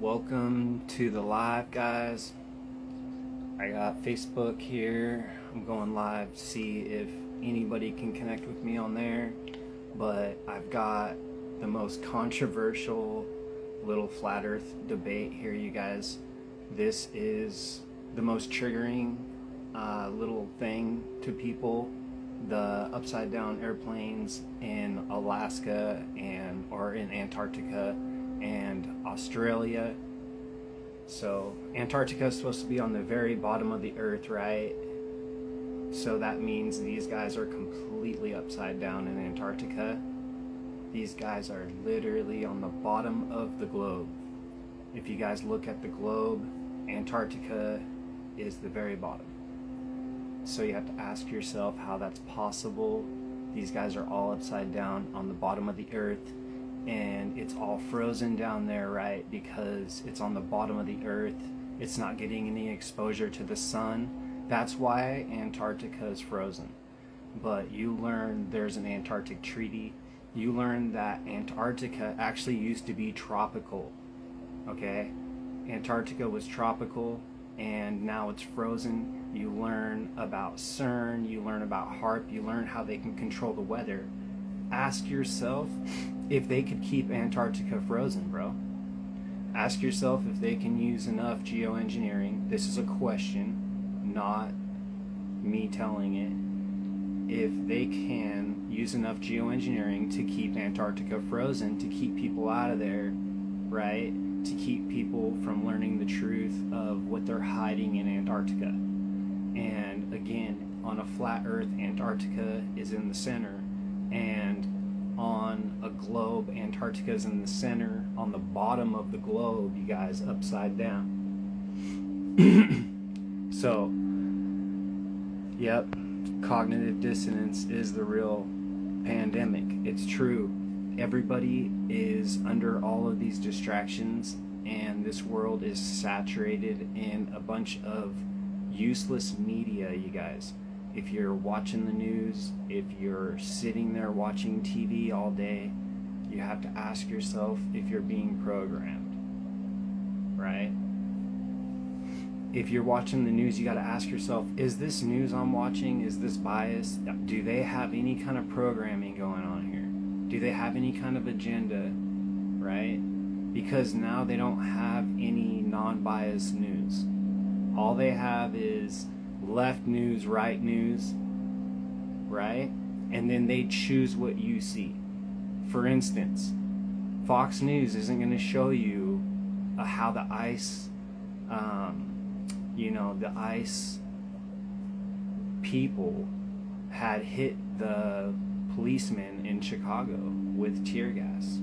Welcome to the live, guys. I got Facebook here. I'm going live to see if anybody can connect with me on there. But I've got the most controversial little flat earth debate here, you guys. This is the most triggering little thing to people. The upside down airplanes in Alaska or in Antarctica and Australia. So Antarctica is supposed to be on the very bottom of the earth, right? So that means these guys are completely upside down in Antarctica. These guys are literally on the bottom of the globe. If you guys look at the globe, Antarctica is the very bottom. So you have to ask yourself how that's possible. These guys are all upside down on the bottom of the earth, and it's all frozen down there, right? Because it's on the bottom of the earth. It's not getting any exposure to the sun. That's why Antarctica is frozen. But you learn there's an Antarctic Treaty. You learn that Antarctica actually used to be tropical. Okay? Antarctica was tropical and now it's frozen. You learn about CERN, you learn about HAARP, you learn how they can control the weather. Ask yourself if they could keep Antarctica frozen, bro. Ask yourself if they can use enough geoengineering. This is a question, not me telling it. If they can use enough geoengineering to keep Antarctica frozen, to keep people out of there, right? To keep people from learning the truth of what they're hiding in Antarctica. And again, on a flat earth, Antarctica is in the center, and on a globe, Antarctica is in the center. On the bottom of the globe, you guys, upside down. So, yep, cognitive dissonance is the real pandemic. It's true. Everybody is under all of these distractions, and this world is saturated in a bunch of useless media, you guys. If you're watching the news, if you're sitting there watching TV all day, you have to ask yourself if you're being programmed, right? If you're watching the news, you got to ask yourself, is this news I'm watching, is this biased? Do they have any kind of programming going on here? Do they have any kind of agenda, right? Because now they don't have any non-biased news. All they have is left news, right news, right? And then they choose what you see. For instance, Fox News isn't going to show you how the ice, the ice people had hit the policemen in Chicago with tear gas,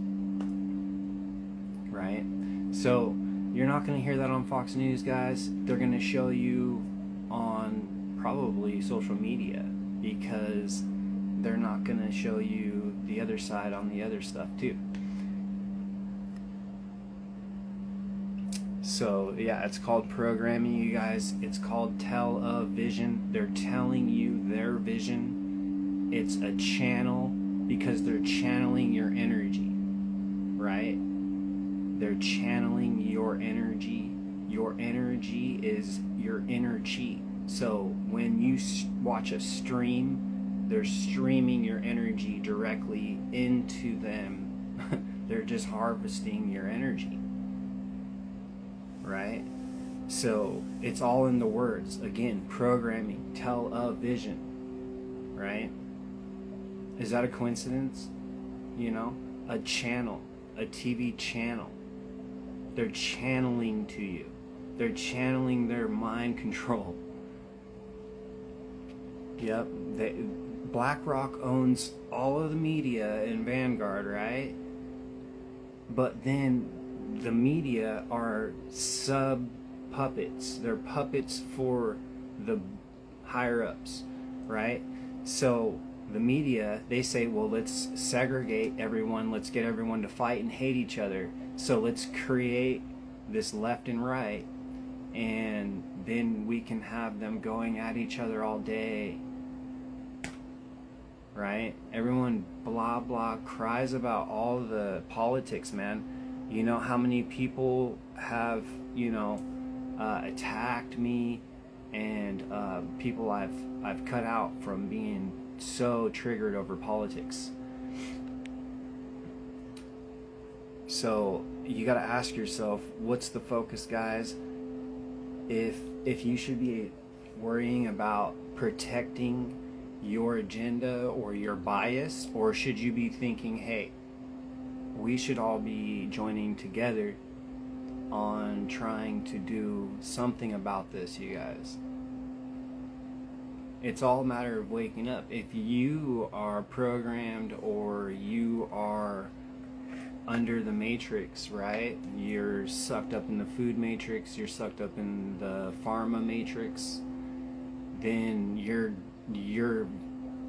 right? So you're not going to hear that on Fox News, guys. They're going to show you on probably social media, because they're not going to show you the other side on the other stuff too. So yeah, it's called programming, you guys. It's called television. They're telling you their vision. It's a channel because they're channeling your energy, right? They're channeling your energy. Your energy is your inner chi. So when you watch a stream, they're streaming your energy directly into them. They're just harvesting your energy, right? So it's all in the words. Again, programming, television, right? Is that a coincidence? A channel, a TV channel. They're channeling to you. They're channeling their mind control. Yep. BlackRock owns all of the media in Vanguard, right? But then the media are sub-puppets. They're puppets for the higher-ups, right? So the media, they say, well, let's segregate everyone. Let's get everyone to fight and hate each other. So let's create this left and right, and then we can have them going at each other all day, right? Everyone blah blah cries about all the politics, man. You know how many people have, attacked me, and people I've cut out from being so triggered over politics. So you got to ask yourself, what's the focus, guys? If you should be worrying about protecting your agenda or your bias, or should you be thinking, hey, we should all be joining together on trying to do something about this, you guys? It's all a matter of waking up. If you are programmed or you are under the matrix, right? You're sucked up in the food matrix, you're sucked up in the pharma matrix, then your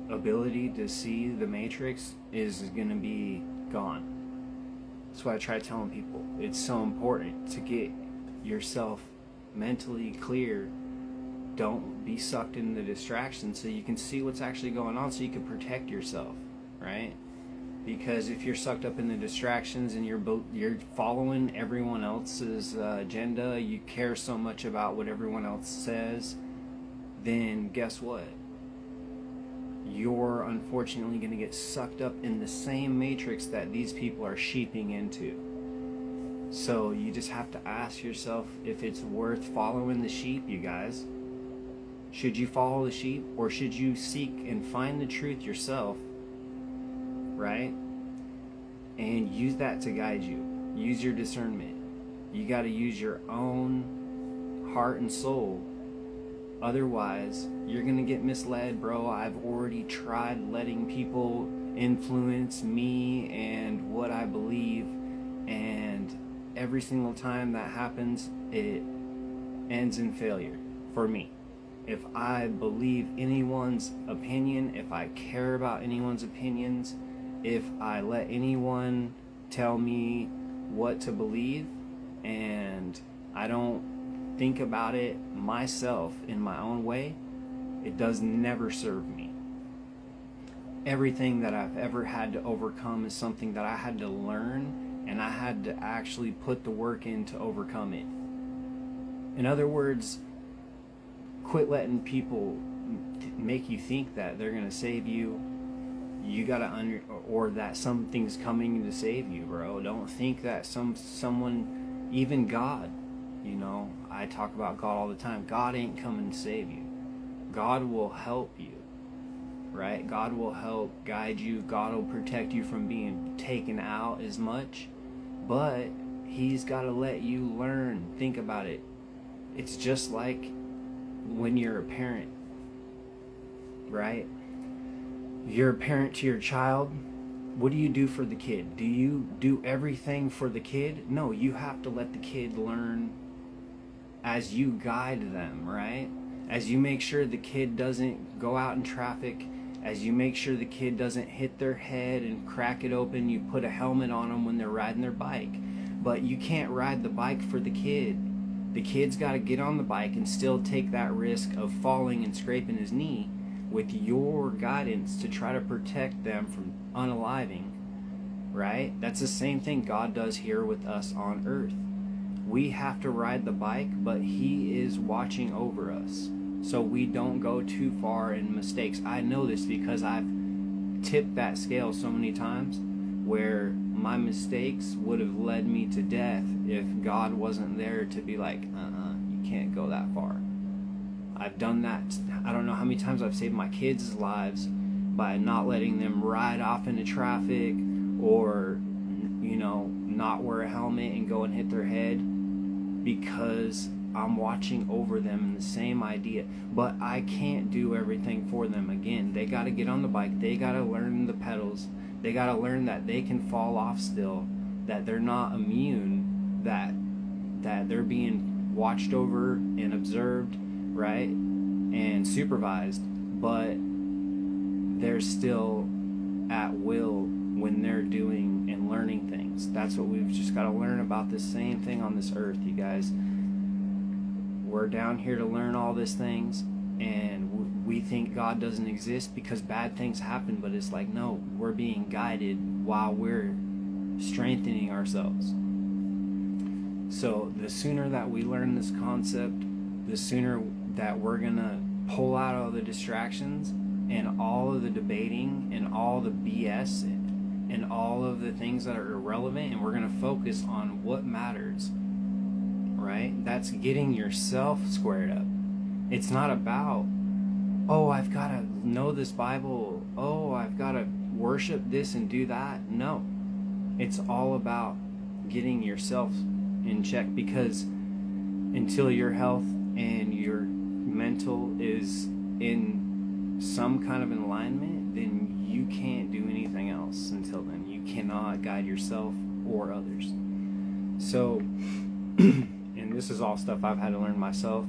ability to see the matrix is going to be gone. That's why I try telling people. It's so important to get yourself mentally clear. Don't be sucked in the distractions so you can see what's actually going on, so you can protect yourself, right? Because if you're sucked up in the distractions and you're following everyone else's agenda, you care so much about what everyone else says, then guess what? You're unfortunately going to get sucked up in the same matrix that these people are sheeping into. So you just have to ask yourself if it's worth following the sheep, you guys. Should you follow the sheep, or should you seek and find the truth yourself, right? And use that to guide you. Use your discernment. You got to use your own heart and soul. Otherwise, you're going to get misled, bro. I've already tried letting people influence me and what I believe, and every single time that happens, it ends in failure for me. If I believe anyone's opinion, if I care about anyone's opinions, if I let anyone tell me what to believe and I don't think about it myself in my own way, it does never serve me. Everything that I've ever had to overcome is something that I had to learn, and I had to actually put the work in to overcome it. In other words, quit letting people make you think that they're going to save you. You gotta or that something's coming to save you, bro. Don't think that someone, even God, I talk about God all the time. God ain't coming to save you. God will help you, right? God will help guide you. God will protect you from being taken out as much, but He's got to let you learn. Think about it. It's just like when you're a parent, right? You're a parent to your child. What do you do for the kid? Do you do everything for the kid? No, you have to let the kid learn as you guide them, right? As you make sure the kid doesn't go out in traffic, as you make sure the kid doesn't hit their head and crack it open, you put a helmet on them when they're riding their bike. But you can't ride the bike for the kid. The kid's got to get on the bike and still take that risk of falling and scraping his knee with your guidance to try to protect them from unaliving, right? That's the same thing God does here with us on earth. We have to ride the bike, but He is watching over us so we don't go too far in mistakes. I know this because I've tipped that scale so many times where my mistakes would have led me to death if God wasn't there to be like, you can't go that far. I've done that. I don't know how many times I've saved my kids' lives by not letting them ride off into traffic or, not wear a helmet and go and hit their head because I'm watching over them in the same idea. But I can't do everything for them. Again, they got to get on the bike. They got to learn the pedals. They got to learn that they can fall off still, that they're not immune, that they're being watched over and observed, right, and supervised, but they're still at will when they're doing and learning things. That's what we've just got to learn about the same thing on this earth, you guys. We're down here to learn all these things, and we think God doesn't exist because bad things happen, but it's like, no, we're being guided while we're strengthening ourselves. So the sooner that we learn this concept, the sooner that we're going to pull out all the distractions and all of the debating and all the BS and all of the things that are irrelevant, and we're going to focus on what matters, right? That's getting yourself squared up. It's not about, oh, I've got to know this Bible. Oh, I've got to worship this and do that. No. It's all about getting yourself in check, because until your health and your mental is in some kind of alignment, then you can't do anything else until then. You cannot guide yourself or others. So, and this is all stuff I've had to learn myself.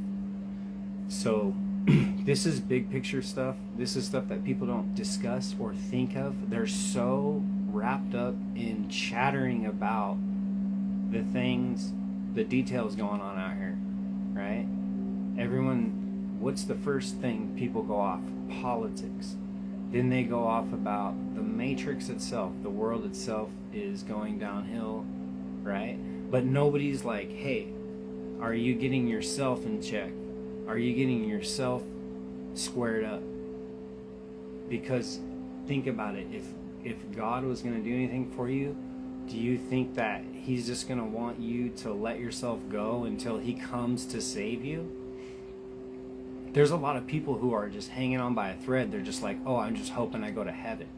So, this is big picture stuff. This is stuff that people don't discuss or think of. They're so wrapped up in chattering about the things, the details going on out here, right? Everyone, what's the first thing people go off? Politics. Then they go off about the matrix itself. The world itself is going downhill, right? But nobody's like, hey, are you getting yourself in check? Are you getting yourself squared up? Because think about it. If God was going to do anything for you, do you think that he's just going to want you to let yourself go until he comes to save you? There's a lot of people who are just hanging on by a thread. They're just like, oh, I'm just hoping I go to heaven.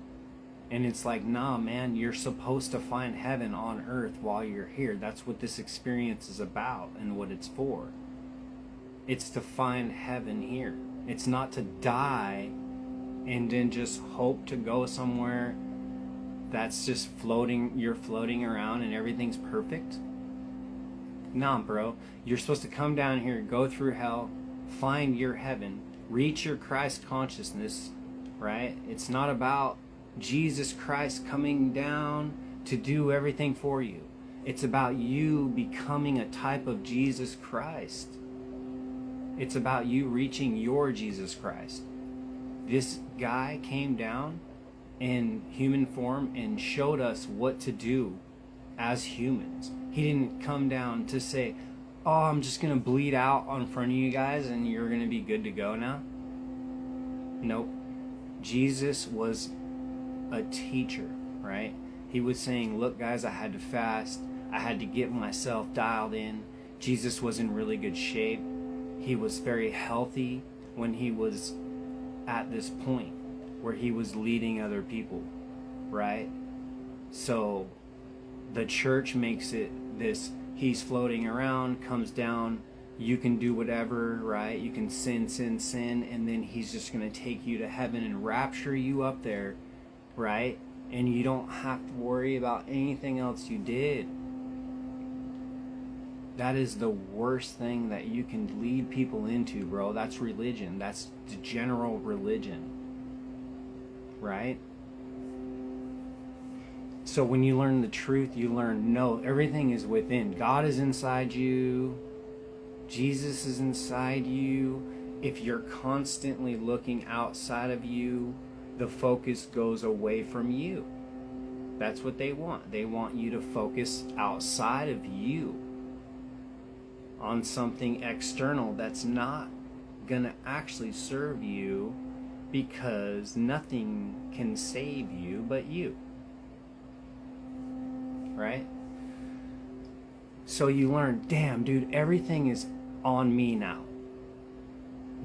And it's like, nah, man, you're supposed to find heaven on earth while you're here. That's what this experience is about and what it's for. It's to find heaven here. It's not to die and then just hope to go somewhere that's just floating, you're floating around and everything's perfect. Nah, bro. You're supposed to come down here, go through hell, find your heaven, reach your Christ consciousness, right? It's not about Jesus Christ coming down to do everything for you. It's about you becoming a type of Jesus Christ. It's about you reaching your Jesus Christ. This guy came down in human form and showed us what to do as humans. He didn't come down to say, oh, I'm just going to bleed out in front of you guys and you're going to be good to go now. Nope. Jesus was a teacher, right? He was saying, look, guys, I had to fast. I had to get myself dialed in. Jesus was in really good shape. He was very healthy when he was at this point where he was leading other people, right? So the church makes it this, he's floating around, comes down, you can do whatever, right? You can sin, and then he's just going to take you to heaven and rapture you up there, right? And you don't have to worry about anything else you did. That is the worst thing that you can lead people into, bro. That's religion. That's the general religion. Right? So when you learn the truth, you learn, no, everything is within. God is inside you. Jesus is inside you. If you're constantly looking outside of you, the focus goes away from you. That's what they want. They want you to focus outside of you on something external that's not gonna actually serve you, because nothing can save you but you, right? So you learn, damn, dude, everything is on me now.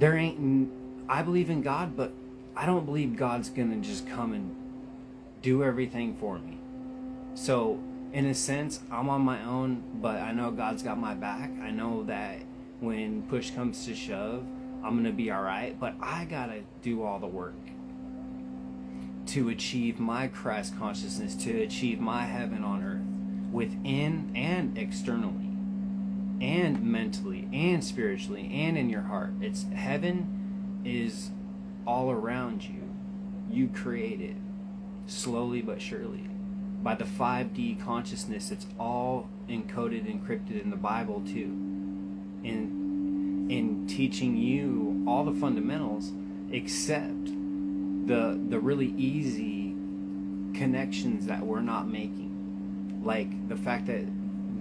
I believe in God, but I don't believe God's gonna just come and do everything for me. So in a sense, I'm on my own, but I know God's got my back. I know that when push comes to shove, I'm going to be all right, but I got to do all the work to achieve my Christ consciousness, to achieve my heaven on earth, within and externally, and mentally, and spiritually, and in your heart. It's heaven is all around you. You create it, slowly but surely. By the 5D consciousness, it's all encoded, encrypted in the Bible too. In teaching you all the fundamentals, except the really easy connections that we're not making. Like the fact that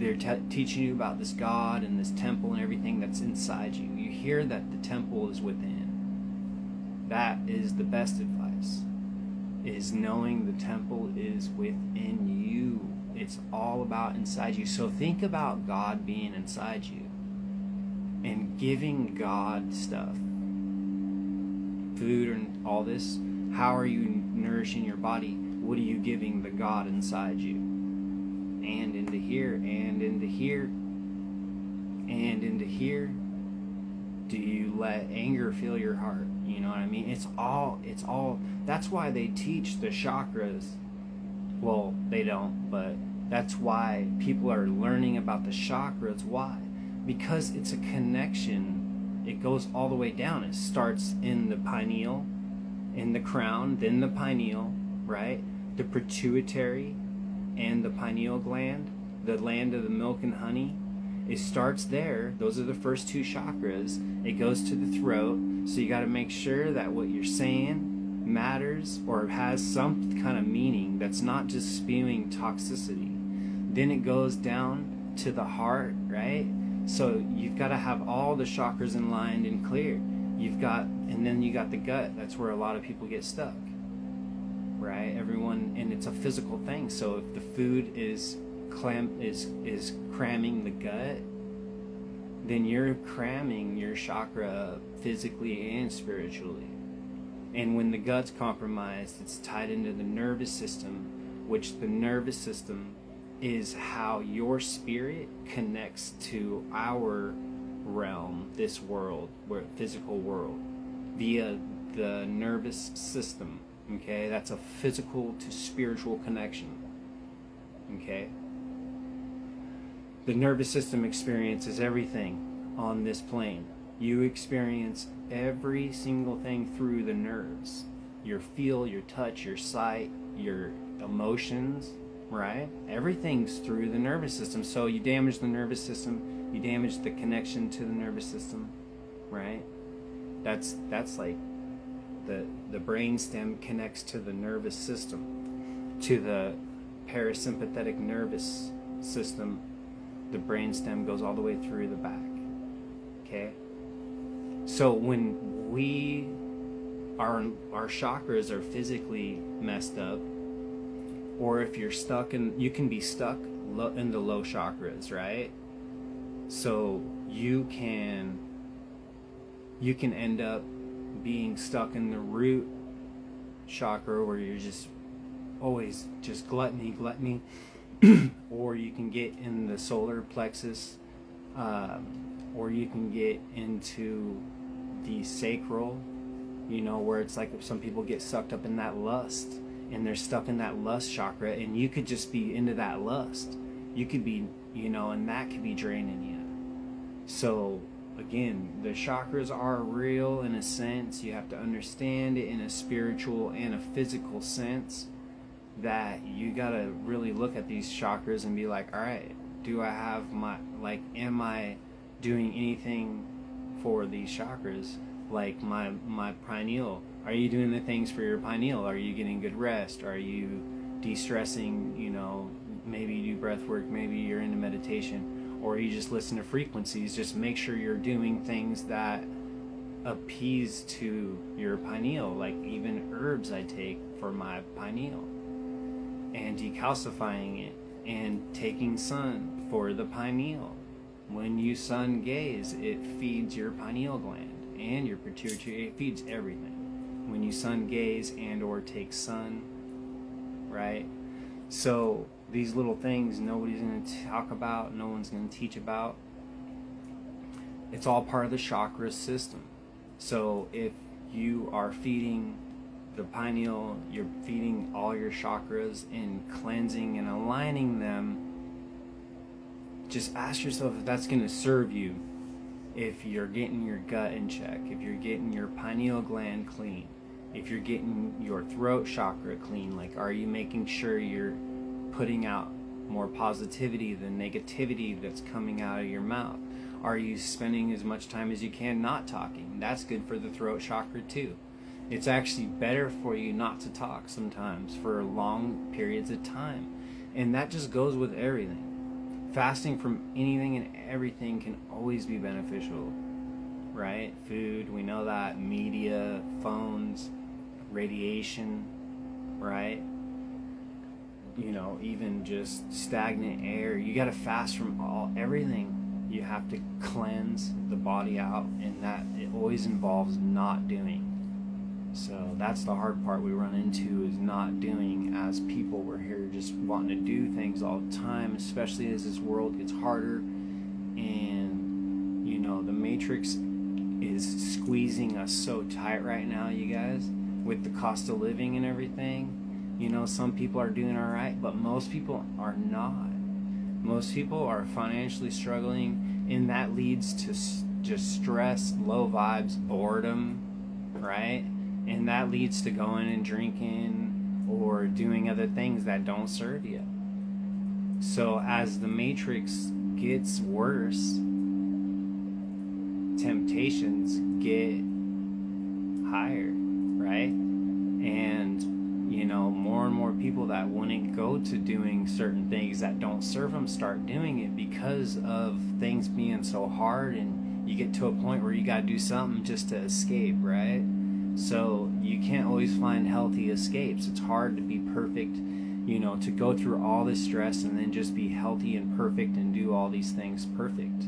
they're teaching you about this God and this temple and everything that's inside you. You hear that the temple is within. That is the best advice, is knowing the temple is within you. It's all about inside you. So think about God being inside you and giving God stuff, food and all this. How are you nourishing your body? What are you giving the God inside you? And into here, and into here, and into here. Do you let anger fill your heart? You know what I mean? It's all, that's why they teach the chakras. Well, they don't, but that's why people are learning about the chakras. Why? Because it's a connection. It goes all the way down. It starts in the pineal, in the crown, then the pineal, right? The pituitary and the pineal gland, the land of the milk and honey. It starts there. Those are the first two chakras. It goes to the throat. So you got to make sure that what you're saying matters or has some kind of meaning that's not just spewing toxicity. Then it goes down to the heart, right? So you've got to have all the chakras in line and clear. And then you got the gut. That's where a lot of people get stuck, right? Everyone, and it's a physical thing. So if the food is cramming the gut, then you're cramming your chakra physically and spiritually. And when the gut's compromised, it's tied into the nervous system, which the nervous system is how your spirit connects to our realm, this world, physical world, via the nervous system. Okay, that's a physical to spiritual connection. Okay, the nervous system experiences everything on this plane. You experience every single thing through the nerves. Your feel, your touch, your sight, your emotions, right? Everything's through the nervous system. So you damage the nervous system, you damage the connection to the nervous system, right? That's like the brain stem connects to the nervous system, to the parasympathetic nervous system. The brain stem goes all the way through the back. Okay? So when our chakras are physically messed up, or if you're stuck you can be stuck in the low chakras, right? So you can end up being stuck in the root chakra, where you're just always just gluttony, or you can get in the solar plexus, or you can get into the sacral, where it's like some people get sucked up in that lust, and they're stuck in that lust chakra, and you could just be into that lust. You could be, and that could be draining you. So again, the chakras are real in a sense. You have to understand it in a spiritual and a physical sense, that you gotta really look at these chakras and be like, all right, do I have am I doing anything for these chakras? Like my pineal, are you doing the things for your pineal? Are you getting good rest? Are you de-stressing? Maybe you do breath work, maybe you're into meditation, or you just listen to frequencies. Just make sure you're doing things that appease to your pineal, like even herbs I take for my pineal, and decalcifying it, and taking sun for the pineal. When you sun gaze, it feeds your pineal gland and your pituitary. It feeds everything when you sun gaze and or take sun, right? So these little things nobody's going to talk about, no one's going to teach about. It's all part of the chakra system. So if you are feeding the pineal, you're feeding all your chakras and cleansing and aligning them. Just ask yourself if that's going to serve you. If you're getting your gut in check, if you're getting your pineal gland clean, if you're getting your throat chakra clean, like, are you making sure you're putting out more positivity than negativity that's coming out of your mouth? Are you spending as much time as you can not talking? That's good for the throat chakra too. It's actually better for you not to talk sometimes for long periods of time. And that just goes with everything. fasting from anything and everything can always be beneficial, right? Food, we know that, media, phones, radiation, right? You know, even just stagnant air. You got to fast from everything. You have to cleanse the body out, and that it always involves not doing. So that's the hard part we run into, is not doing. As people, we're here just wanting to do things all the time, especially as this world gets harder, and you know, the matrix is squeezing us so tight right now, you guys, with the cost of living and everything. You know, some people are doing all right, but most people are not. Most people are financially struggling, and that leads to just stress, low vibes, boredom, right? And that leads to going and drinking or doing other things that don't serve you. So as the matrix gets worse, temptations get higher, right? And you know, more and more people that wouldn't go to doing certain things that don't serve them start doing it because of things being so hard, and you get to a point where you got to do something just to escape, right? So you can't always find healthy escapes. It's hard to be perfect, you know, to go through all this stress and then just be healthy and perfect and do all these things perfect,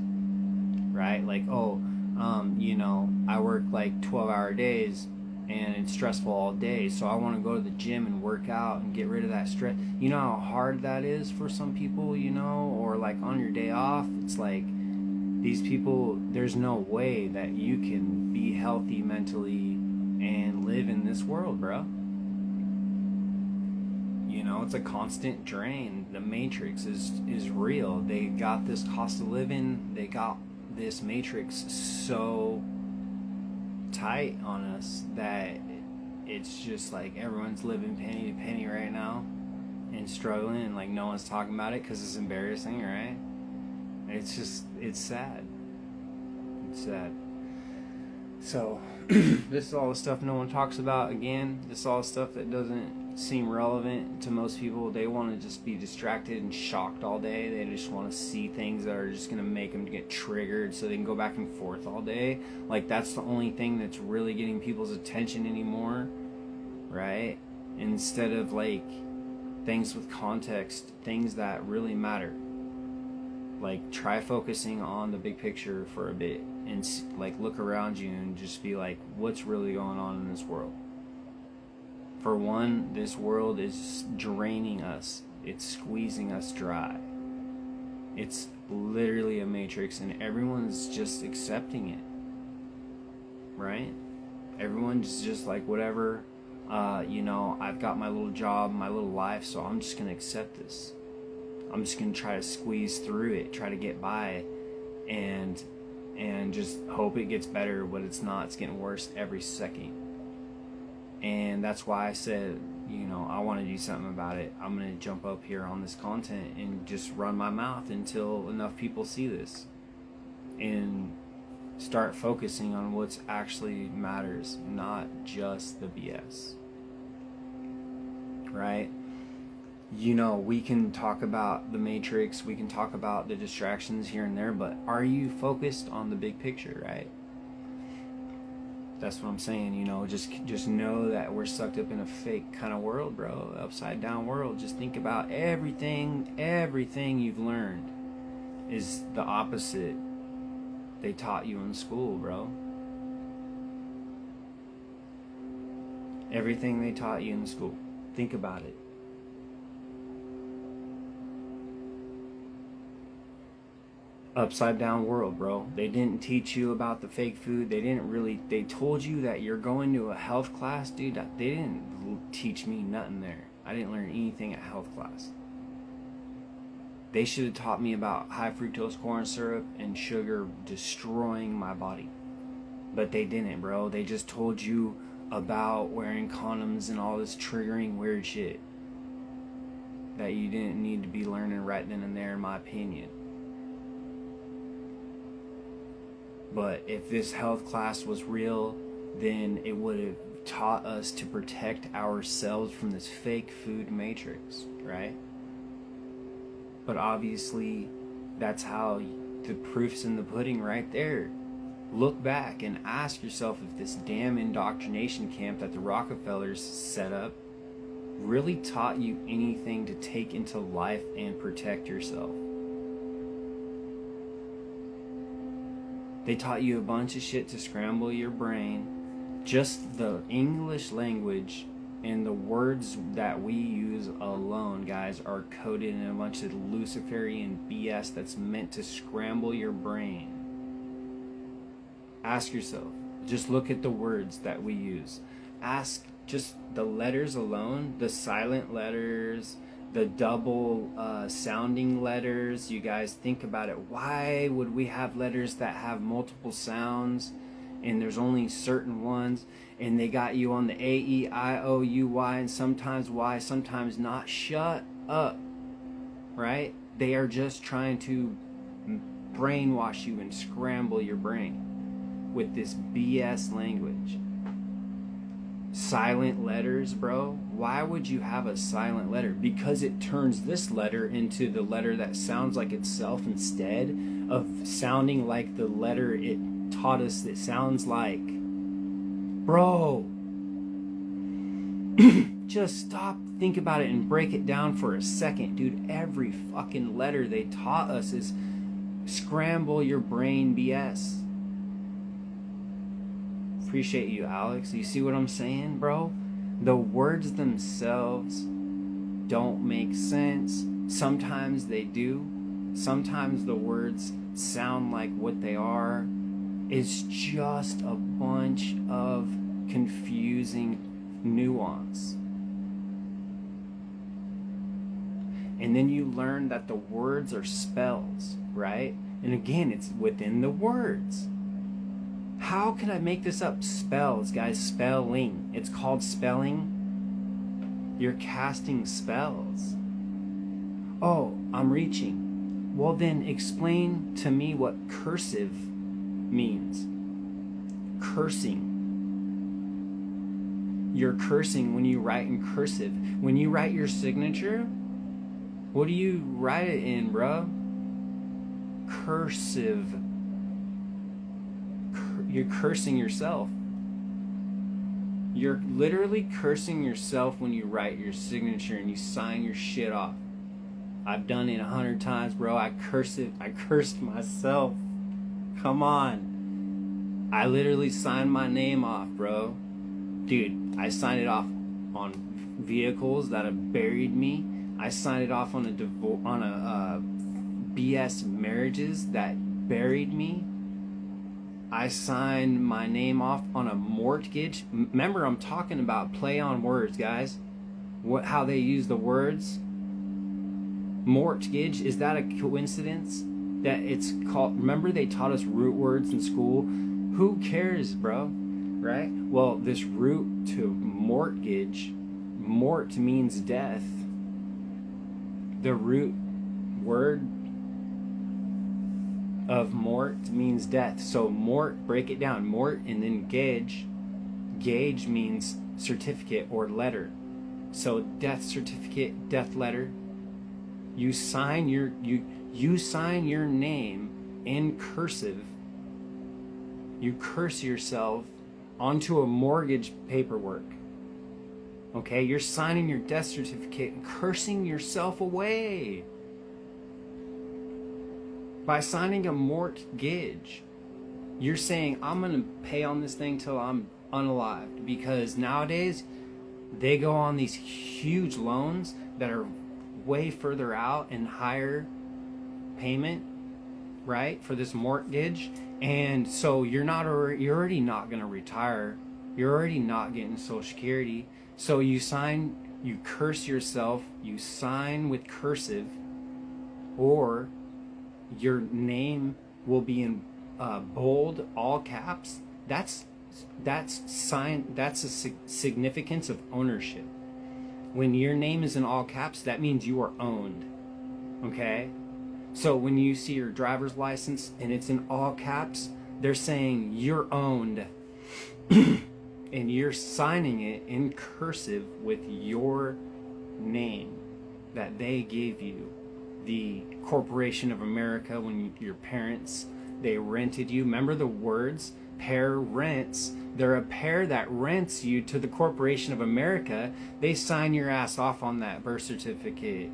right? Like, you know, I work like 12-hour days and it's stressful all day, so I want to go to the gym and work out and get rid of that stress. You know how hard that is for some people, you know? Or like on your day off, it's like these people, there's no way that you can be healthy mentally and live in this world, bro. You know, it's a constant drain. The matrix is real. They got this cost of living, they got this matrix so tight on us that it's just like everyone's living penny to penny right now and struggling, and like no one's talking about it because it's embarrassing, right? It's just, it's sad. It's sad. So this is all the stuff no one talks about. Again, this is all the stuff that doesn't seem relevant to most people. They want to just be distracted and shocked all day. They just want to see things that are just going to make them get triggered so they can go back and forth all day. Like, that's the only thing that's really getting people's attention anymore, right? Instead of like things with context, things that really matter. Like, try focusing on the big picture for a bit and like look around you and just be like, what's really going on in this world? For one, this world is draining us. It's squeezing us dry. It's literally a matrix, and everyone's just accepting it, right? Everyone's just like, whatever, you know, I've got my little job, my little life, so I'm just going to accept this. I'm just going to try to squeeze through it, try to get by, and just hope it gets better, but it's not. It's getting worse every second. And that's why I said, you know, I want to do something about it. I'm going to jump up here on this content and just run my mouth until enough people see this and start focusing on what's actually matters, not just the BS. Right? You know, we can talk about the matrix, we can talk about the distractions here and there, but are you focused on the big picture, right? That's what I'm saying, you know, just know that we're sucked up in a fake kind of world, bro, upside down world. Just think about everything you've learned is the opposite they taught you in school, bro. Everything they taught you in school. Think about it. Upside down world, bro. They didn't teach you about the fake food. They told you that you're going to a health class, dude. They didn't teach me nothing there. I didn't learn anything at health class. They should have taught me about high fructose corn syrup and sugar destroying my body. But they didn't, bro. They just told you about wearing condoms and all this triggering weird shit that you didn't need to be learning right then and there, in my opinion. But if this health class was real, then it would have taught us to protect ourselves from this fake food matrix, right? But obviously, That's how the proof's in the pudding right there. Look back and ask yourself if this damn indoctrination camp that the Rockefellers set up really taught you anything to take into life and protect yourself. They taught you a bunch of shit to scramble your brain. Just the English language and the words that we use alone, guys, are coded in a bunch of Luciferian BS that's meant to scramble your brain. Ask yourself, just look at the words that we use. Ask just the letters alone, the silent letters, the double sounding letters. You guys think about it. Why would we have letters that have multiple sounds and there's only certain ones, and they got you on the A, E, I, O, U, Y, and sometimes Y, sometimes not? Shut up, right? They are just trying to brainwash you and scramble your brain with this BS language. Silent letters, bro. Why would you have a silent letter? Because it turns this letter into the letter that sounds like itself instead of sounding like the letter it taught us it sounds like. Bro, just stop, think about it, and break it down for a second, dude. Every fucking letter they taught us is scramble your brain BS. Appreciate you, Alex. You see what I'm saying, bro? The words themselves don't make sense. Sometimes they do. Sometimes the words sound like what they are. It's just a bunch of confusing nuance. And then you learn that the words are spells, right? And again, it's within the words. How can I make this up? Spells, guys. Spelling. It's called spelling. You're casting spells. Oh, I'm reaching. Well, then explain to me what cursive means. Cursing. You're cursing when you write in cursive. When you write your signature, what do you write it in, bro? Cursive. You're cursing yourself. You're literally cursing yourself when you write your signature and you sign your shit off. I've done it 100 times, bro. I cursed myself. Come on. I literally signed my name off, bro. Dude, I signed it off on vehicles that have buried me. I signed it off on BS marriages that buried me. I signed my name off on a mortgage. Remember, I'm talking about play on words, guys. How they use the words. Mortgage, is that a coincidence that it's called? Remember, they taught us root words in school. Who cares, bro? Right? Well, this root to mortgage, mort means death. The root word of mort means death. So mort, break it down, mort, and then gauge. Gauge means certificate or letter. So death certificate, death letter. You sign your name in cursive. You curse yourself onto a mortgage paperwork. Okay, you're signing your death certificate and cursing yourself away. By signing a mortgage, you're saying, I'm going to pay on this thing till I'm unalived. Because nowadays, they go on these huge loans that are way further out and higher payment, right, for this mortgage. And so you're already not going to retire. You're already not getting Social Security. So you curse yourself, you sign with cursive, or your name will be in bold, all caps. That's a significance of ownership. When your name is in all caps, that means you are owned. Okay? So when you see your driver's license and it's in all caps, they're saying you're owned. And you're signing it in cursive with your name that they gave you. the Corporation of America, when your parents, they rented you. Remember the words? Parents. They're a pair that rents you to the Corporation of America. They sign your ass off on that birth certificate.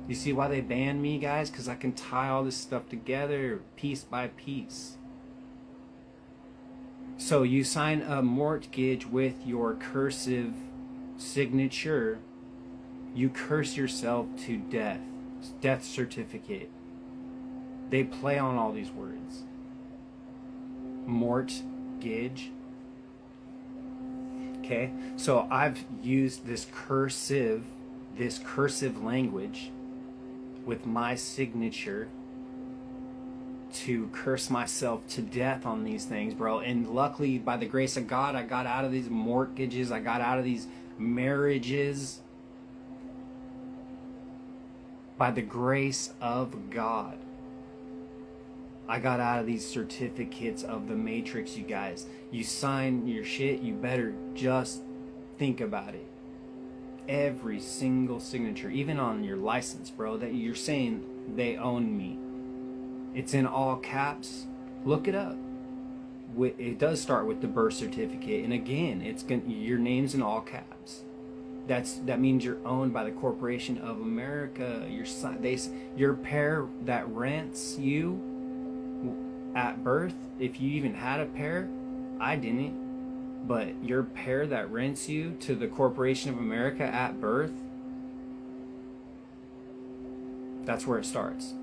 You see why they banned me, guys? Because I can tie all this stuff together piece by piece. So you sign a mortgage with your cursive signature. You curse yourself to death. Death certificate. They play on all these words. Mortgage. Okay, so I've used this cursive language with my signature to curse myself to death on these things, bro. And luckily, by the grace of God, I got out of these mortgages. I got out of these marriages. By the grace of God, I got out of these certificates of the Matrix, you guys. You sign your shit, you better just think about it. Every single signature, even on your license, bro, that you're saying they own me. It's in all caps. Look it up. It does start with the birth certificate, and again, your name's in all caps. That means you're owned by the Corporation of America. Your pair that rents you at birth, if you even had a pair, I didn't, but your pair that rents you to the Corporation of America at birth, that's where it starts.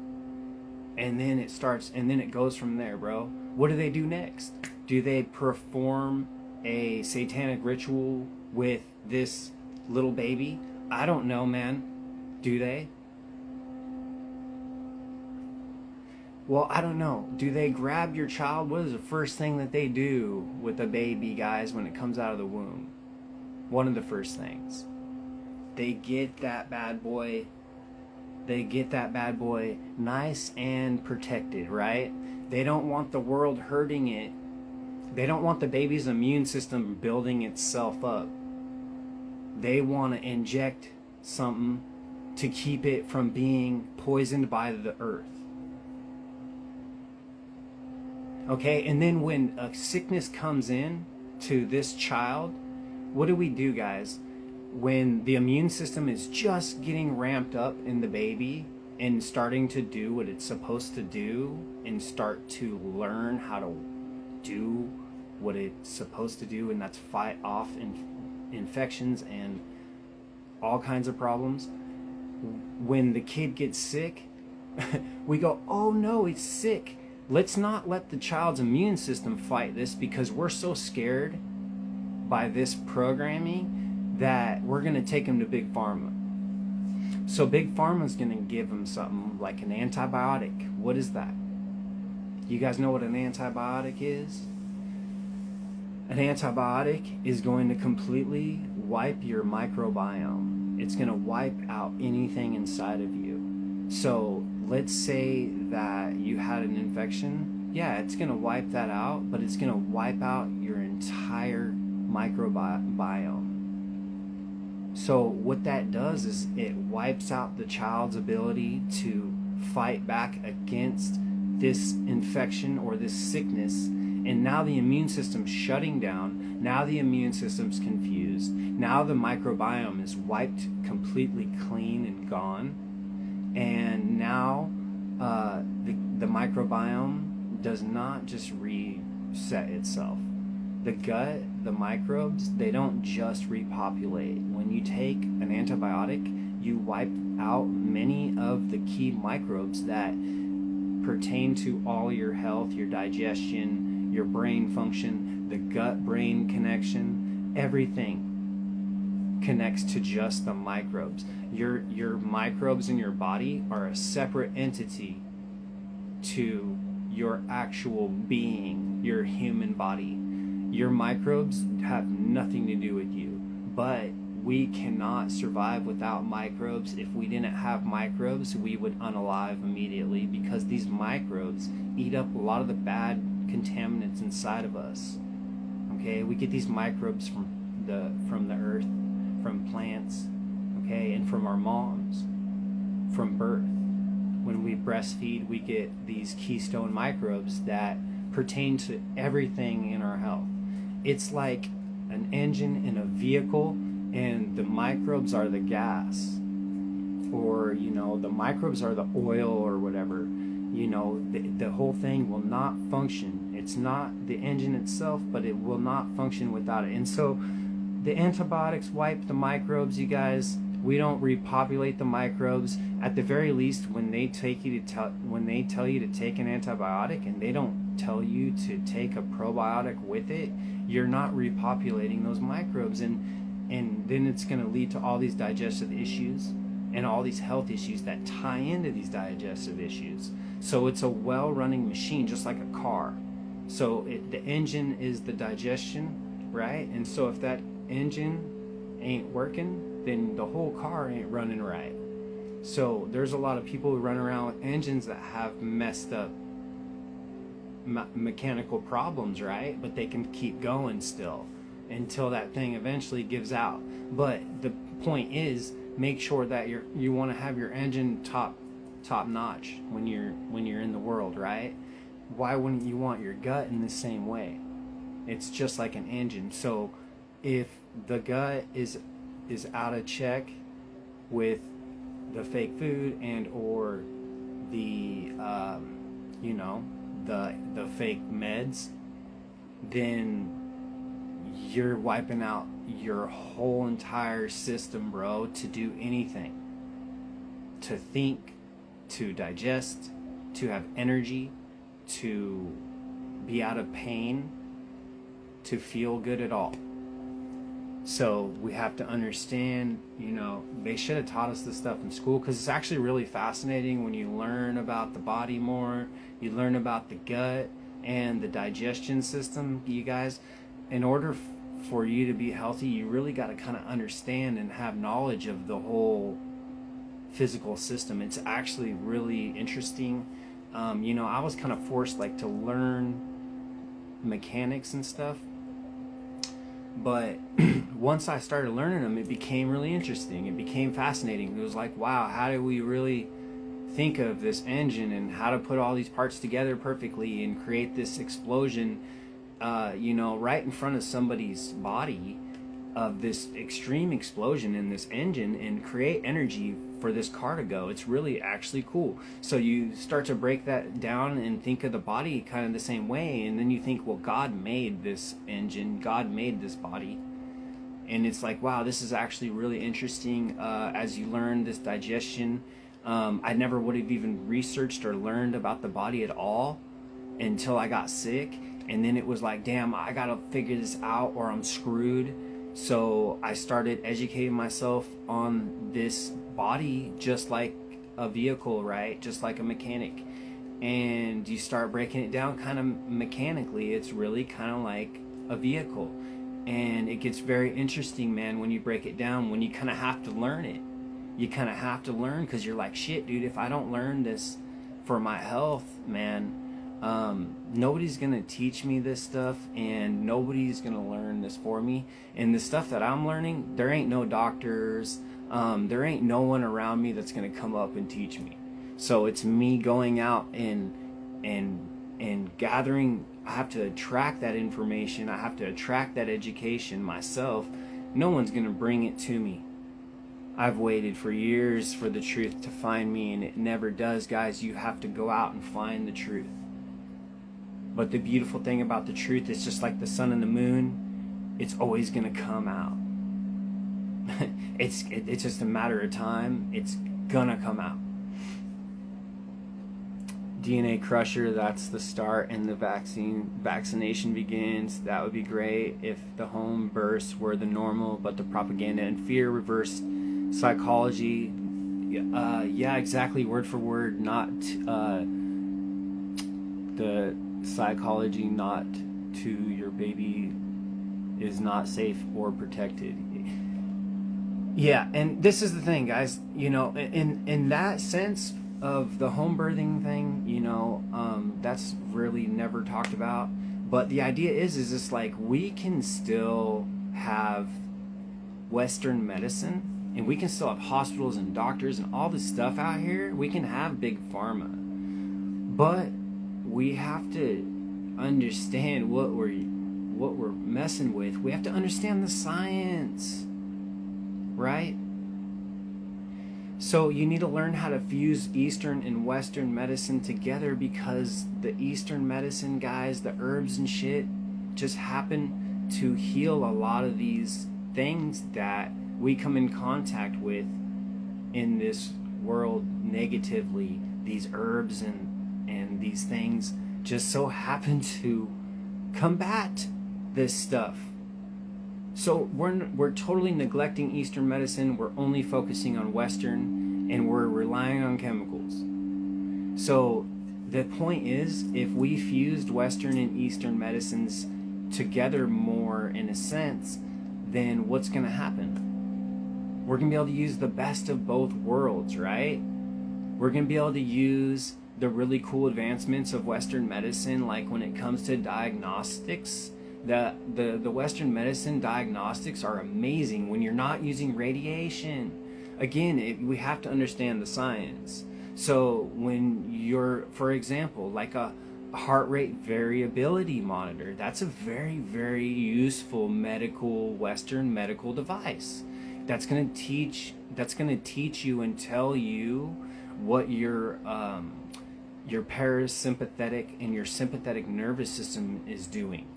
And then it goes from there, bro. What do they do next? Do they perform a satanic ritual with this little baby? I don't know, man. Do they? Well, I don't know. Do they grab your child? What is the first thing that they do with a baby, guys, when it comes out of the womb? One of the first things. They get that bad boy nice and protected, right? They don't want the world hurting it. They don't want the baby's immune system building itself up. They want to inject something to keep it from being poisoned by the earth. Okay, and then when a sickness comes in to this child, what do we do, guys? When the immune system is just getting ramped up in the baby and starting to do what it's supposed to do and start to learn how to do what it's supposed to do, and that's fight off infections and all kinds of problems. When the kid gets sick, we go, oh no, he's sick. Let's not let the child's immune system fight this, because we're so scared by this programming that we're going to take him to Big Pharma. So Big Pharma's going to give him something like an antibiotic. What is that? You guys know what an antibiotic is? An antibiotic is going to completely wipe your microbiome. It's going to wipe out anything inside of you. So let's say that you had an infection. Yeah, it's going to wipe that out, but it's going to wipe out your entire microbiome. So what that does is it wipes out the child's ability to fight back against this infection or this sickness. And now the immune system's shutting down. Now the immune system's confused. Now the microbiome is wiped completely clean and gone. And now the microbiome does not just reset itself. The gut, the microbes, they don't just repopulate. When you take an antibiotic, you wipe out many of the key microbes that pertain to all your health, your digestion, your brain function, the gut-brain connection. Everything connects to just the microbes. Your microbes in your body are a separate entity to your actual being, your human body. Your microbes have nothing to do with you, but we cannot survive without microbes. If we didn't have microbes, we would unalive immediately, because these microbes eat up a lot of the bad contaminants inside of us. Okay, we get these microbes from the earth, from plants, okay, and from our moms, from birth. when we breastfeed, we get these keystone microbes that pertain to everything in our health. It's like an engine in a vehicle, and the microbes are the gas, or the microbes are the oil or whatever. The whole thing will not function. It's not the engine itself, but it will not function without it. And so the antibiotics wipe the microbes, you guys. We don't repopulate the microbes. At the very least, when they tell you to take an antibiotic and they don't tell you to take a probiotic with it, you're not repopulating those microbes, and then it's going to lead to all these digestive issues and all these health issues that tie into these digestive issues. So it's a well-running machine, just like a car. So the engine is the digestion, right? And so if that engine ain't working, then the whole car ain't running right. So there's a lot of people who run around with engines that have messed up mechanical problems, right? But they can keep going still until that thing eventually gives out. But the point is, make sure that you want to have your engine top notch when you're in the world, right? Why wouldn't you want your gut in the same way? It's just like an engine. So if the gut is out of check with the fake food and or the the fake meds, then you're wiping out your whole entire system, bro, to do anything. To think, to digest, to have energy, to be out of pain, to feel good at all. So we have to understand, they should have taught us this stuff in school, because it's actually really fascinating when you learn about the body more, you learn about the gut and the digestion system, you guys. In order for you to be healthy, you really got to kind of understand and have knowledge of the whole physical system. It's actually really interesting. I was kind of forced to learn mechanics and stuff, but once I started learning them, it became really interesting. It became fascinating. It was like, wow, how do we really think of this engine and how to put all these parts together perfectly and create this explosion right in front of somebody's body, of this extreme explosion in this engine, and create energy for this car to go. It's really actually cool. So you start to break that down and think of the body kind of the same way, and then you think, well, God made this engine, God made this body, and it's like, wow, this is actually really interesting. As you learn this digestion, I never would have even researched or learned about the body at all until I got sick. And then it was like, damn, I gotta figure this out or I'm screwed. So I started educating myself on this body, just like a vehicle, right? Just like a mechanic. And you start breaking it down kind of mechanically. It's really kind of like a vehicle. And it gets very interesting, man, when you break it down, when you kind of have to learn it. You kind of have to learn, because you're like, shit, dude, if I don't learn this for my health, man, nobody's gonna teach me this stuff, and nobody's gonna learn this for me. And the stuff that I'm learning, there ain't no doctors, there ain't no one around me that's gonna come up and teach me. So it's me going out and gathering. I have to attract that information, I have to attract that education myself. No one's gonna bring it to me. I've waited for years for the truth to find me, and it never does, guys. You have to go out and find the truth. But the beautiful thing about the truth is, just like the sun and the moon, it's always going to come out. It's just a matter of time. It's going to come out. DNA Crusher, that's the start, and the vaccination begins. That would be great if the home births were the normal, but the propaganda and fear reversed psychology. Yeah, exactly, word for word, not the psychology not to your baby is not safe or protected. Yeah, and this is the thing, guys, in that sense of the home birthing thing, that's really never talked about. But the idea is it's like, we can still have Western medicine And we can still have hospitals and doctors and all this stuff out here. We can have big pharma. But we have to understand what we're messing with. We have to understand the science, right? So you need to learn how to fuse Eastern and Western medicine together, because the Eastern medicine guys, the herbs and shit, just happen to heal a lot of these things that we come in contact with in this world negatively. These herbs and these things just so happen to combat this stuff. So we're totally neglecting Eastern medicine. We're only focusing on Western, and we're relying on chemicals. So the point is, if we fused Western and Eastern medicines together more in a sense, then what's going to happen? We're going to be able to use the best of both worlds, right? We're going to be able to use the really cool advancements of Western medicine, like when it comes to diagnostics. The Western medicine diagnostics are amazing when you're not using radiation. Again, we have to understand the science. So when you're, for example, like a heart rate variability monitor, that's a very, very useful Western medical device. That's going to teach you and tell you what your parasympathetic and your sympathetic nervous system is doing.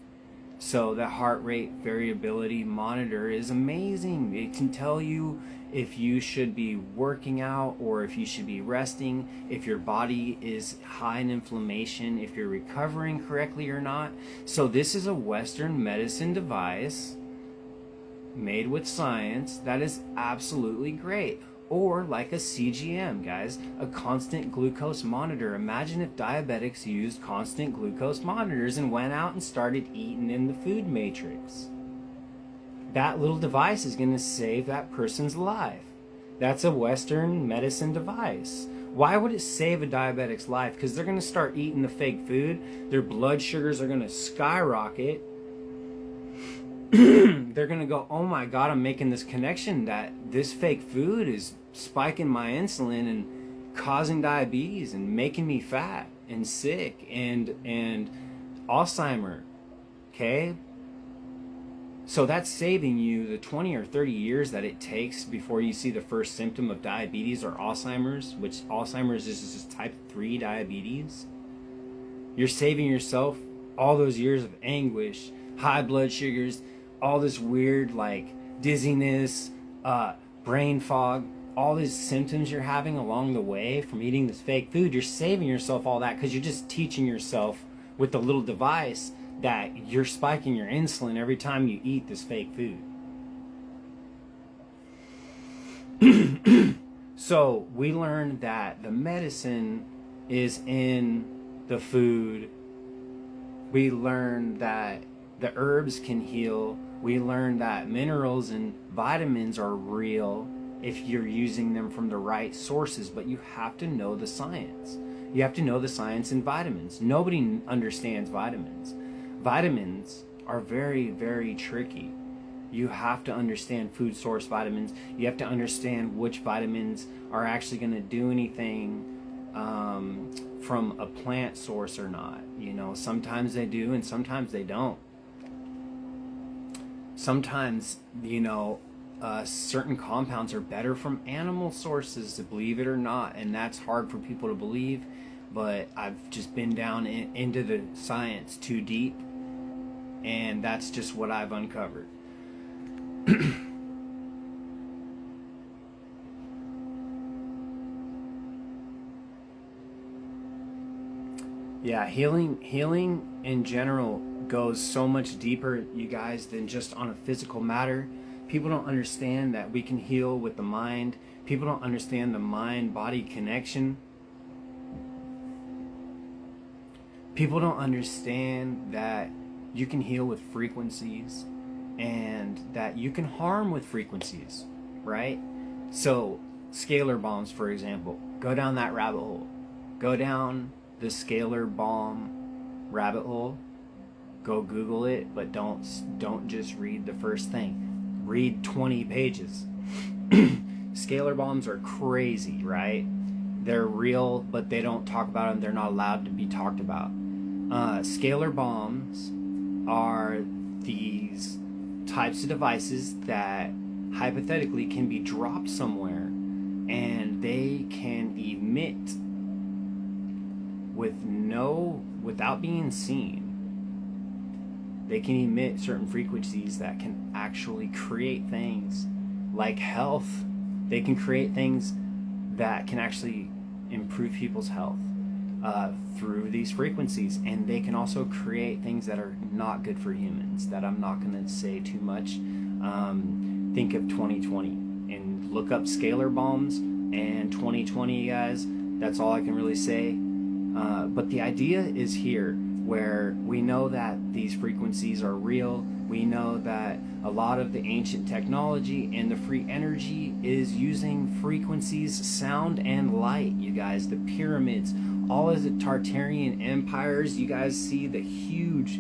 So the heart rate variability monitor is amazing. It can tell you if you should be working out or if you should be resting, if your body is high in inflammation, if you're recovering correctly or not. So this is a Western medicine device made with science that is absolutely great. Or like a CGM, guys, a constant glucose monitor. Imagine if diabetics used constant glucose monitors and went out and started eating in the food matrix. That little device is going to save that person's life. That's a Western medicine device. Why would it save a diabetic's life? Because they're going to start eating the fake food. Their blood sugars are going to skyrocket. They're going to go, oh my God, I'm making this connection that this fake food is spiking my insulin and causing diabetes and making me fat and sick and Alzheimer. Okay? So that's saving you the 20 or 30 years that it takes before you see the first symptom of diabetes or Alzheimer's, which Alzheimer's is just type 3 diabetes. You're saving yourself all those years of anguish, high blood sugars, all this weird like dizziness, brain fog, all these symptoms you're having along the way from eating this fake food. You're saving yourself all that because you're just teaching yourself with the little device that you're spiking your insulin every time you eat this fake food. So we learned that the medicine is in the food. We learned that the herbs can heal. We learned that minerals and vitamins are real if you're using them from the right sources, but you have to know the science. You have to know the science in vitamins. Nobody understands vitamins. Vitamins are very, very tricky. You have to understand food source vitamins. You have to understand which vitamins are actually going to do anything from a plant source or not. You know, sometimes they do and sometimes they don't. Sometimes, you know, certain compounds are better from animal sources, believe it or not, and that's hard for people to believe, but I've just been down into the science too deep, and that's just what I've uncovered. Yeah, healing in general goes so much deeper, you guys, than just on a physical matter. People don't understand that we can heal with the mind. People don't understand the mind-body connection. People don't understand that you can heal with frequencies and that you can harm with frequencies, right? So, scalar bombs, for example, go down that rabbit hole. Go down the scalar bomb rabbit hole. Go Google it, but don't just read the first thing. Read 20 pages. Scalar bombs are crazy, right? They're real, but they don't talk about them. They're not allowed to be talked about. Scalar bombs are these types of devices that hypothetically can be dropped somewhere, and they can emit without being seen. They can emit certain frequencies that can actually create things like health. They can create things that can actually improve people's health through these frequencies, and they can also create things that are not good for humans, that I'm not going to say too much. Think of 2020 and look up scalar bombs and 2020, guys. That's all I can really say. But the idea is here, where we know that these frequencies are real. We know that a lot of the ancient technology and the free energy is using frequencies, sound, and light, you guys. The pyramids, all of the Tartarian empires, you guys see the huge,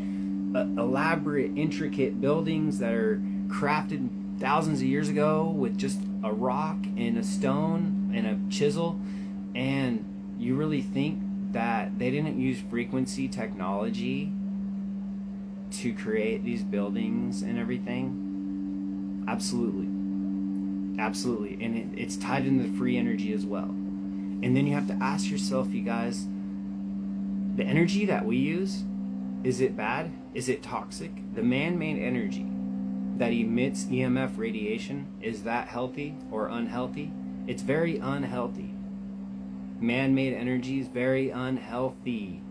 elaborate, intricate buildings that are crafted thousands of years ago with just a rock and a stone and a chisel. And you really think that they didn't use frequency technology to create these buildings and everything? Absolutely. And it's tied into the free energy as well. And then you have to ask yourself, you guys, the energy that we use, is it bad? Is it toxic? The man-made energy that emits EMF radiation, is that healthy or unhealthy? It's very unhealthy. Man-made energy is very unhealthy.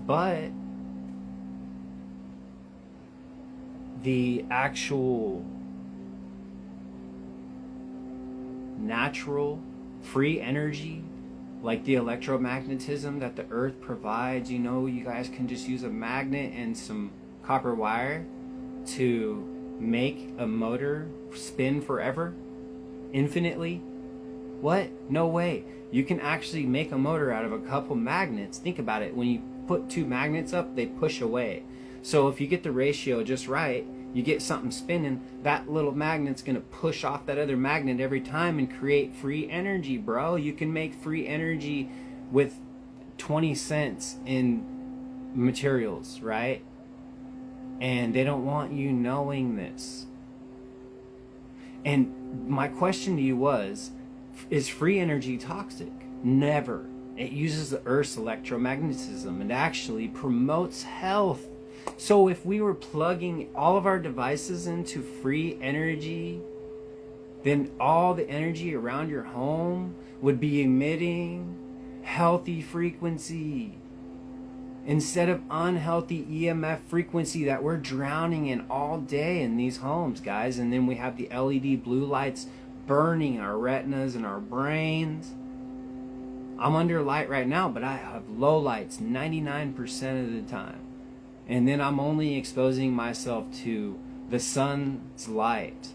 But the actual natural free energy, like the electromagnetism that the earth provides, you guys can just use a magnet and some copper wire to make a motor spin forever, infinitely. What? No way. You can actually make a motor out of a couple magnets. Think about it. When you put two magnets up, they push away. So if you get the ratio just right, you get something spinning, that little magnet's going to push off that other magnet every time and create free energy, bro. You can make free energy with 20 cents in materials, right? And they don't want you knowing this. And my question to you was, is free energy toxic? Never. It uses the Earth's electromagnetism and actually promotes health. So if we were plugging all of our devices into free energy, then all the energy around your home would be emitting healthy frequency instead of unhealthy EMF frequency that we're drowning in all day in these homes, guys. And then we have the LED blue lights burning our retinas and our brains. I'm under light right now, but I have low lights 99% of the time. And then I'm only exposing myself to the sun's light.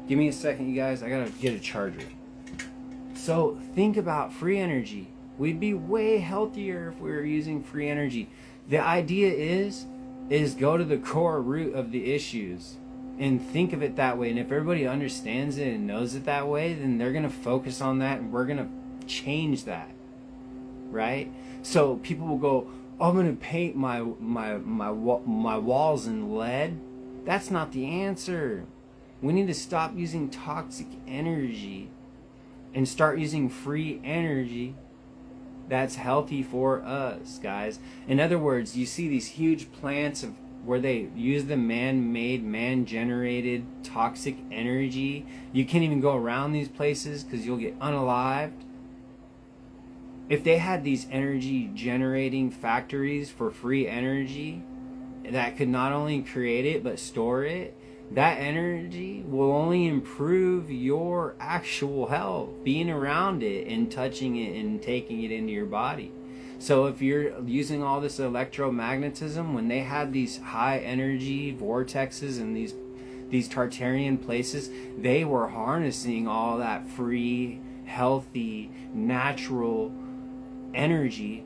Give me a second, you guys. I gotta get a charger. So think about free energy. We'd be way healthier if we were using free energy. The idea is go to the core root of the issues and think of it that way. And if everybody understands it and knows it that way, then they're gonna focus on that, and we're gonna change that, right? So people will go, I'm gonna paint my walls in lead. That's not the answer. We need to stop using toxic energy and start using free energy that's healthy for us, guys. In other words, you see these huge plants where they use the man-made, man-generated toxic energy. You can't even go around these places because you'll get unalived. If they had these energy generating factories for free energy that could not only create it but store it, that energy will only improve your actual health, being around it and touching it and taking it into your body. So if you're using all this electromagnetism, when they had these high energy vortexes and these Tartarian places, they were harnessing all that free, healthy, natural energy,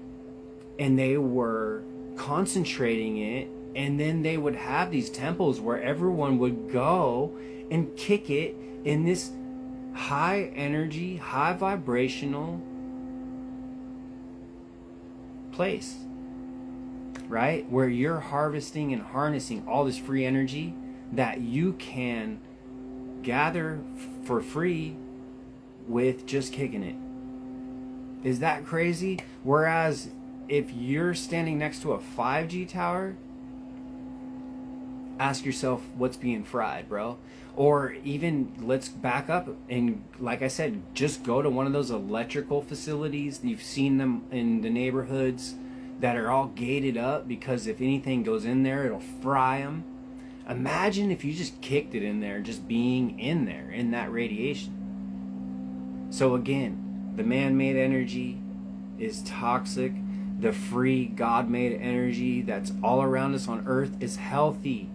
and they were concentrating it, and then they would have these temples where everyone would go and kick it in this high energy, high vibrational place, right? Where you're harvesting and harnessing all this free energy that you can gather for free with just kicking it. Is that crazy? Whereas if you're standing next to a 5G tower, ask yourself what's being fried, bro. Or even let's back up and, like I said, just go to one of those electrical facilities. You've seen them in the neighborhoods that are all gated up because if anything goes in there, it'll fry them. Imagine if you just kicked it in there, just being in there, in that radiation. So again, the man-made energy is toxic. The free God-made energy that's all around us on earth is healthy.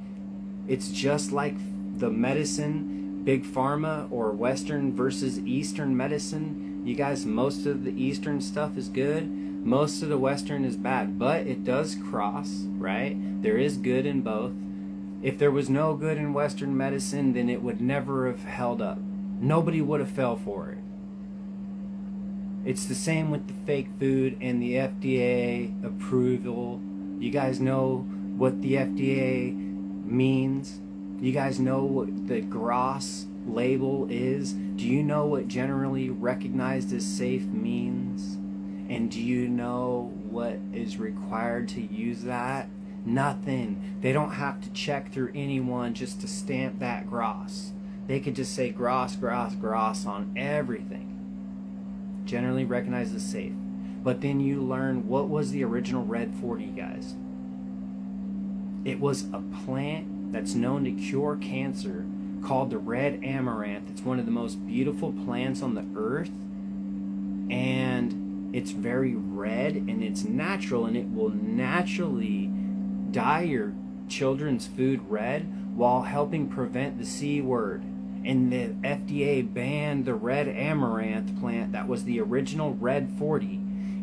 It's just like the medicine, big pharma or Western versus Eastern medicine. You guys, most of the Eastern stuff is good. Most of the Western is bad, but it does cross, right? There is good in both. If there was no good in Western medicine, then it would never have held up. Nobody would have fell for it. It's the same with the fake food and the FDA approval. You guys know what the FDA means? You guys know what the GRAS label is? Do you know what generally recognized as safe means? And do you know what is required to use that? Nothing. They don't have to check through anyone just to stamp that GRAS. They could just say GRAS, GRAS, GRAS on everything. Generally recognized as safe. But then you learn what was the original Red 40, guys. It was a plant that's known to cure cancer called the red amaranth. It's one of the most beautiful plants on the earth. And it's very red and it's natural, and it will naturally dye your children's food red while helping prevent the C word. And the FDA banned the red amaranth plant that was the original Red 40,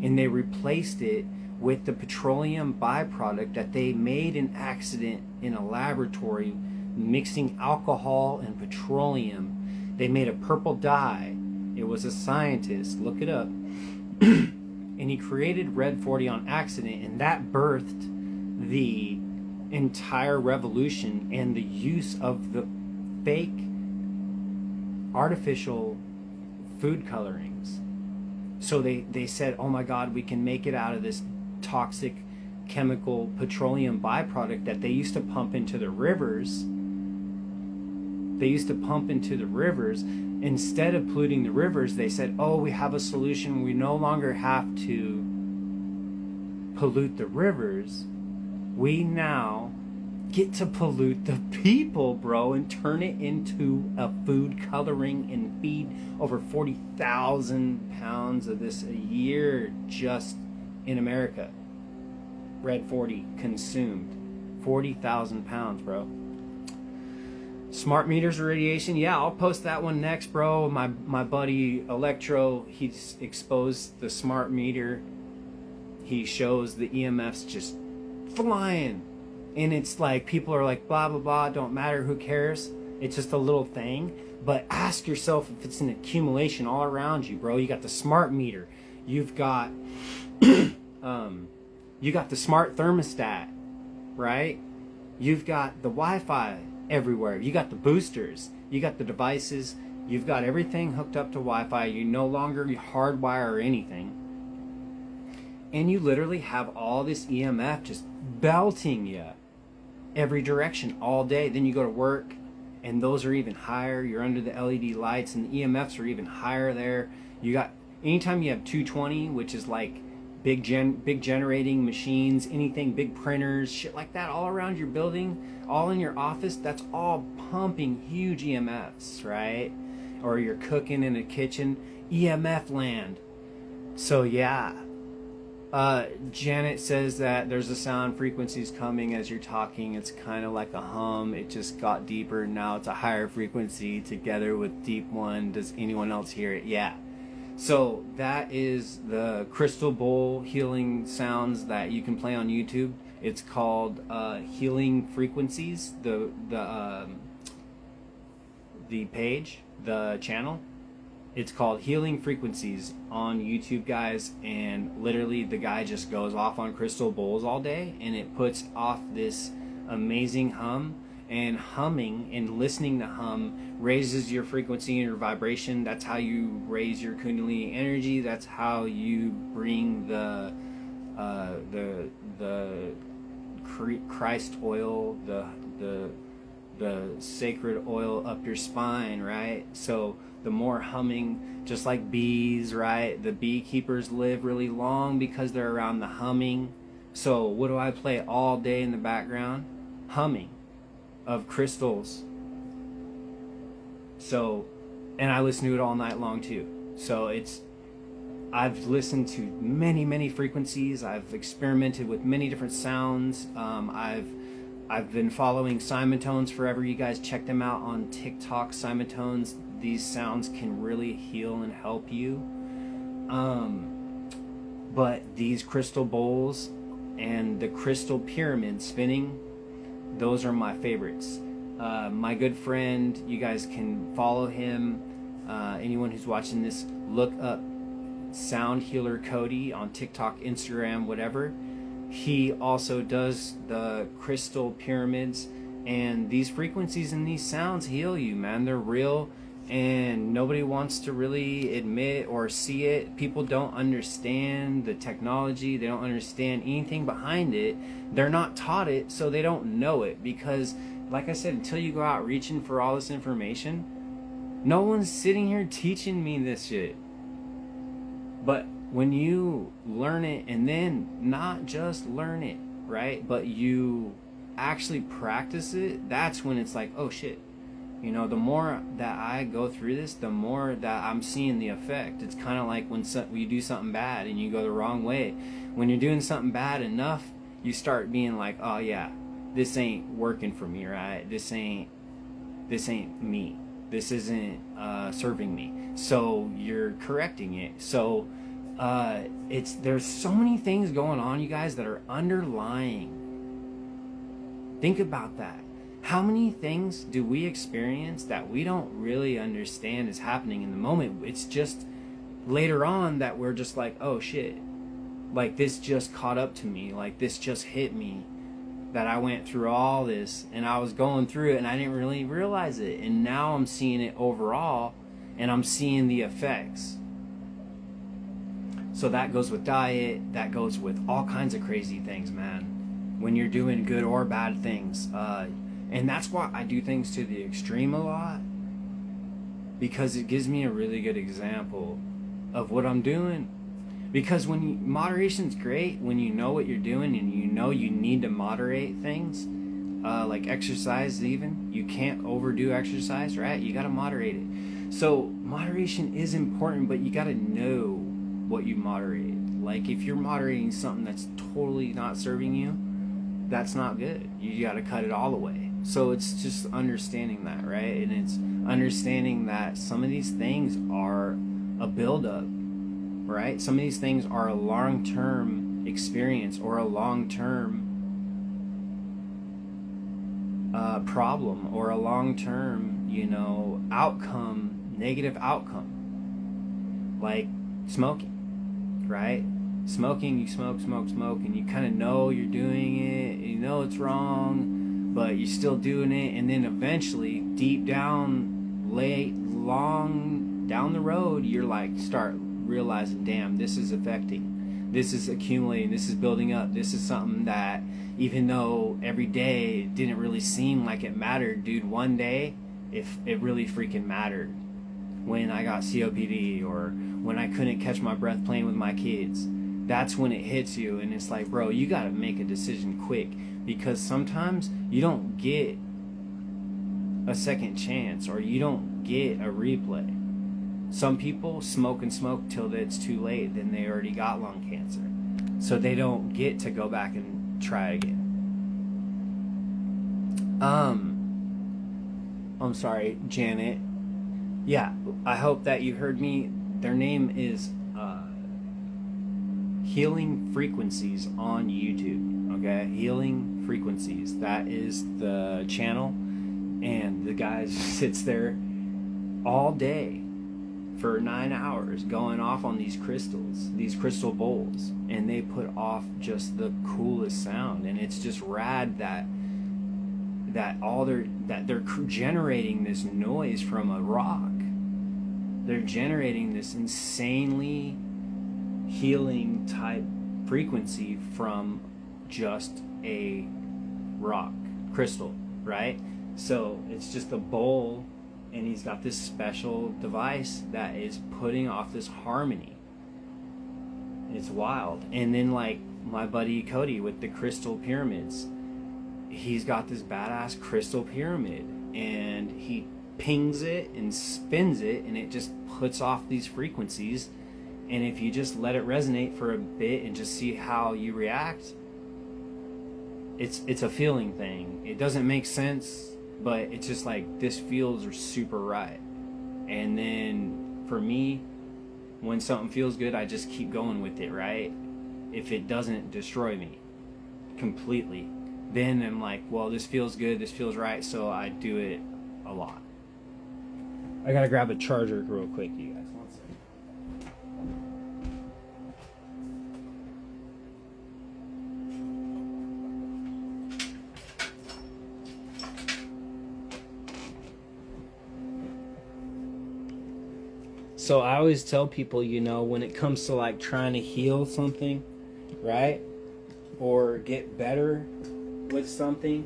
and they replaced it with the petroleum byproduct that they made an accident in a laboratory mixing alcohol and petroleum. They made a purple dye. It was a scientist, look it up, and he created Red 40 on accident, and that birthed the entire revolution and the use of the fake artificial food colorings. So they said, oh my God, we can make it out of this toxic chemical petroleum byproduct that they used to pump into the rivers. They used to pump into the rivers. Instead of polluting the rivers, they said, oh, we have a solution. We no longer have to pollute the rivers. We now get to pollute the people, bro, and turn it into a food coloring and feed over 40,000 pounds of this a year just in America. Red 40 consumed 40,000 pounds, bro. Smart meters of radiation, yeah, I'll post that one next, bro. My buddy Electro, he's exposed the smart meter. He shows the EMFs just flying. And it's like, people are like, blah, blah, blah, don't matter, who cares? It's just a little thing. But ask yourself if it's an accumulation all around you, bro. You got the smart meter. You've got, you got the smart thermostat, right? You've got the Wi-Fi everywhere. You got the boosters. You got the devices. You've got everything hooked up to Wi-Fi. You no longer hardwire anything. And you literally have all this EMF just belting you every direction all day. Then you go to work and those are even higher. You're under the LED lights and the EMFs are even higher there. You got, anytime you have 220, which is like big generating machines, anything, big printers, shit like that all around your building, all in your office, that's all pumping huge EMFs, right? Or you're cooking in a kitchen, EMF land. So yeah. Janet says that there's a sound frequencies coming as you're talking. It's kind of like a hum. It just got deeper. Now it's a higher frequency together with deep one. Does anyone else hear it? Yeah. So that is the crystal bowl healing sounds that you can play on YouTube. It's called Healing Frequencies. The page, the channel. It's called Healing Frequencies on YouTube, guys, and literally the guy just goes off on crystal bowls all day, and it puts off this amazing hum. And humming and listening to hum raises your frequency and your vibration. That's how you raise your Kundalini energy. That's how you bring the Christ oil, the sacred oil up your spine, right? So the more humming, just like bees, right? The beekeepers live really long because they're around the humming. So what do I play all day in the background? Humming of crystals. So, and I listen to it all night long too. So I've listened to many frequencies. I've experimented with many different sounds. I've been following Simontones forever. You guys check them out on TikTok. Simontones. These sounds can really heal and help you. But these crystal bowls and the crystal pyramid spinning, those are my favorites. My good friend, you guys can follow him. Anyone who's watching this, look up Sound Healer Cody on TikTok, Instagram, whatever. He also does the crystal pyramids, and these frequencies and these sounds heal you, man. They're real, and nobody wants to really admit or see it. People don't understand the technology. They don't understand anything behind it. They're not taught it, so they don't know it. Because, like I said, until you go out reaching for all this information, no one's sitting here teaching me this shit. But when you learn it, and then not just learn it, right, but you actually practice it, that's when it's like, oh shit. You know, the more that I go through this, the more that I'm seeing the effect. It's kind of like when you do something bad and you go the wrong way. When you're doing something bad enough, you start being like, oh yeah, this ain't working for me, right? This ain't me. This isn't serving me. So you're correcting it. So there's so many things going on, you guys, that are underlying. Think about that. How many things do we experience that we don't really understand is happening in the moment? It's just later on that we're just like, oh shit, like this just caught up to me, like this just hit me, that I went through all this and I was going through it and I didn't really realize it, and now I'm seeing it overall and I'm seeing the effects. So that goes with diet, that goes with all kinds of crazy things, man, when you're doing good or bad things. And that's why I do things to the extreme a lot, because it gives me a really good example of what I'm doing. Because moderation's great when you know what you're doing and you know you need to moderate things, like exercise even. You can't overdo exercise, right? You got to moderate it. So moderation is important, but you got to know what you moderate. Like if you're moderating something that's totally not serving you, that's not good. You got to cut it all away. So it's just understanding that, right? And it's understanding that some of these things are a buildup, right? Some of these things are a long-term experience or a long-term problem or a long-term, outcome, negative outcome. Like smoking, right? Smoking, you smoke, and you kind of know you're doing it, you know it's wrong, but you're still doing it, and then eventually, deep down, long down the road, you're like, start realizing, damn, this is affecting, this is accumulating, this is building up, this is something that, even though every day it didn't really seem like it mattered, dude, one day, if it really freaking mattered. When I got COPD, or when I couldn't catch my breath playing with my kids, that's when it hits you, and it's like, bro, you gotta make a decision quick, because sometimes you don't get a second chance, or you don't get a replay. Some people smoke and smoke till it's too late, then they already got lung cancer, so they don't get to go back and try again. I'm sorry, Janet. Yeah, I hope that you heard me. Their name is Healing Frequencies on YouTube, okay? Healing Frequencies. That is the channel, and the guy sits there all day for 9 hours going off on these crystals, these crystal bowls, and they put off just the coolest sound. And it's just rad that they're generating this noise from a rock. They're generating this insanely healing type frequency from just a rock crystal, right? So it's just a bowl, and he's got this special device that is putting off this harmony. It's wild. And then like my buddy Cody with the crystal pyramids, he's got this badass crystal pyramid, and he pings it and spins it, and it just puts off these frequencies. And if you just let it resonate for a bit and just see how you react, it's a feeling thing. It doesn't make sense, but it's just like, this feels super right. And then for me, when something feels good, I just keep going with it, right? If it doesn't destroy me completely, then I'm like, well, this feels good, this feels right, so I do it a lot. I gotta grab a charger real quick, you guys. One second. So I always tell people, you know, when it comes to like trying to heal something, right? Or get better with something,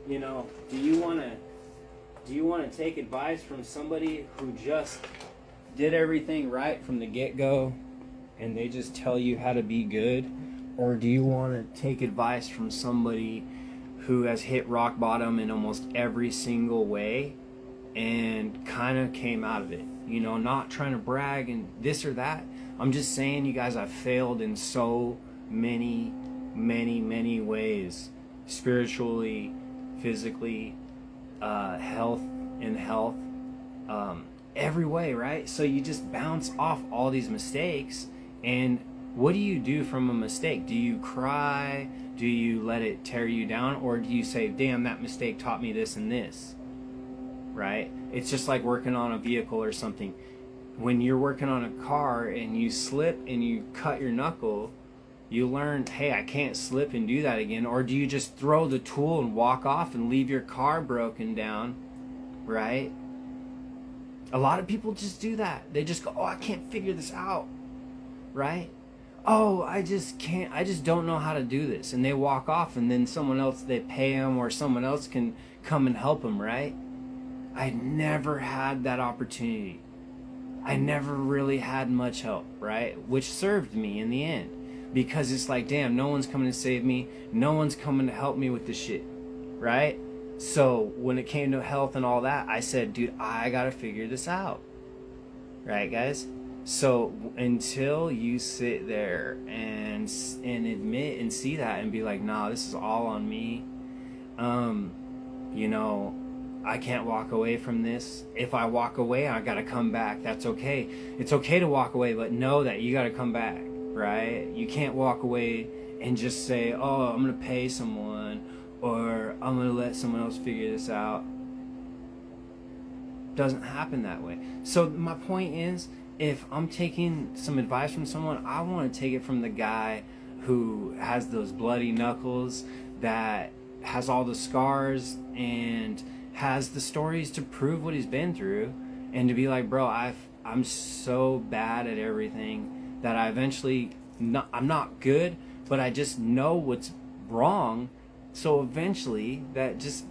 you know, do you want to take advice from somebody who just did everything right from the get-go and they just tell you how to be good? Or do you want to take advice from somebody who has hit rock bottom in almost every single way and kind of came out of it? You know, not trying to brag and this or that. I'm just saying, you guys, I've failed in so many ways. Spiritually, physically, health, every way, right? So you just bounce off all these mistakes, and what do you do from a mistake? Do you cry? Do you let it tear you down? Or do you say, damn, that mistake taught me this and this, right? It's just like working on a vehicle or something. When you're working on a car and you slip and you cut your knuckle, you learn, hey, I can't slip and do that again. Or do you just throw the tool and walk off and leave your car broken down, right? A lot of people just do that. They just go, oh, I can't figure this out, right? Oh, I just don't know how to do this. And they walk off, and then someone else, they pay them, or someone else can come and help them, right? I never had that opportunity. I never really had much help, right? Which served me in the end, because it's like, damn, no one's coming to save me. No one's coming to help me with this shit, right? So when it came to health and all that, I said, dude, I got to figure this out, right, guys? So until you sit there and admit and see that and be like, nah, this is all on me, you know, I can't walk away from this. If I walk away, I got to come back. That's okay. It's okay to walk away, but know that you got to come back, right? You can't walk away and just say, oh, I'm going to pay someone, or I'm going to let someone else figure this out. Doesn't happen that way. So my point is, if I'm taking some advice from someone, I want to take it from the guy who has those bloody knuckles, that has all the scars and has the stories to prove what he's been through, and to be like, bro, I'm so bad at everything that I eventually, I'm not good, but I just know what's wrong. So eventually that just,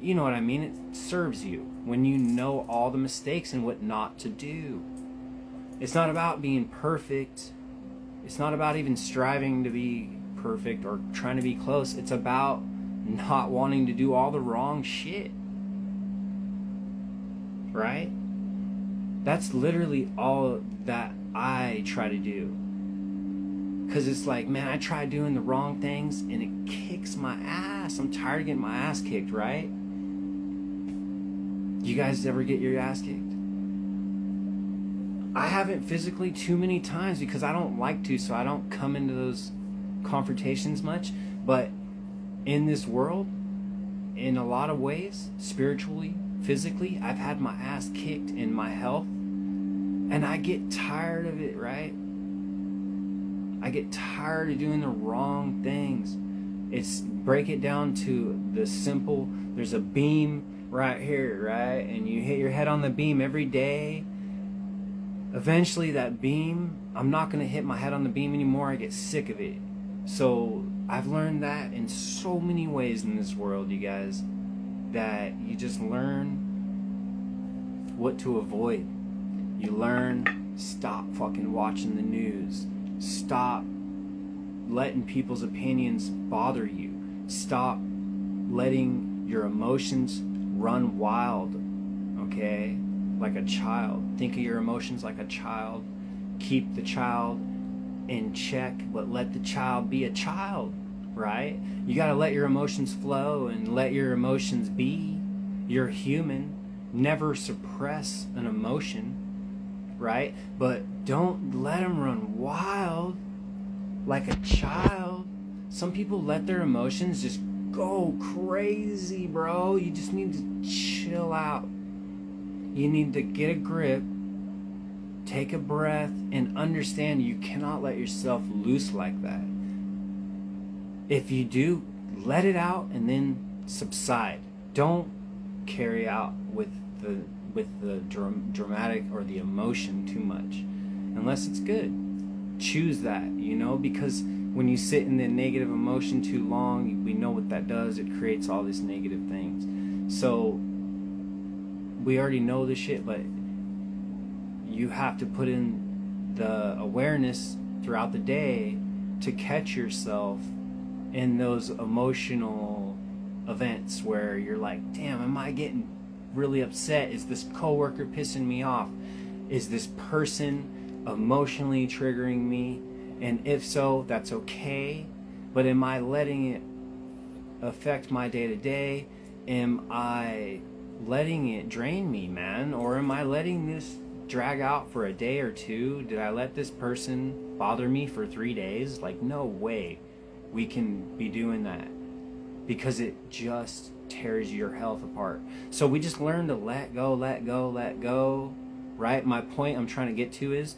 you know what I mean? It serves you when you know all the mistakes and what not to do. It's not about being perfect. It's not about even striving to be perfect or trying to be close. It's about not wanting to do all the wrong shit, right? That's literally all that I try to do, because it's like, man, I try doing the wrong things and it kicks my ass. I'm tired of getting my ass kicked, right? You guys ever get your ass kicked? I haven't physically too many times, because I don't like to, so I don't come into those confrontations much. But in this world, in a lot of ways, spiritually, physically, I've had my ass kicked in my health And I get tired of it, right? I get tired of doing the wrong things. It's break it down to the simple. There's a beam right here, right? And you hit your head on the beam every day. Eventually that beam, I'm not going to hit my head on the beam anymore. I get sick of it. So I've learned that in so many ways in this world, you guys, that you just learn what to avoid. You learn, stop fucking watching the news. Stop letting people's opinions bother you. Stop letting your emotions run wild, okay? Like a child. Think of your emotions like a child. Keep the child in check, but let the child be a child, right? You gotta let your emotions flow and let your emotions be. You're human. Never suppress an emotion, right? But don't let them run wild like a child. Some people let their emotions just go crazy, bro. You just need to chill out. You need to get a grip, take a breath, and understand you cannot let yourself loose like that. If you do, let it out and then subside. Don't carry out with the dramatic or the emotion too much, unless it's good. Choose that, because when you sit in the negative emotion too long, we know what that does. It creates all these negative things. So we already know this shit, but you have to put in the awareness throughout the day to catch yourself in those emotional events where you're like, damn, am I getting really upset? Is this coworker pissing me off? Is this person emotionally triggering me? And if so, that's okay. But am I letting it affect my day-to-day? Am I letting it drain me, man? Or am I letting this drag out for a day or two? Did I let this person bother me for 3 days? Like, no way we can be doing that, because it just tears your health apart. So we just learn to let go, right? My point I'm trying to get to is,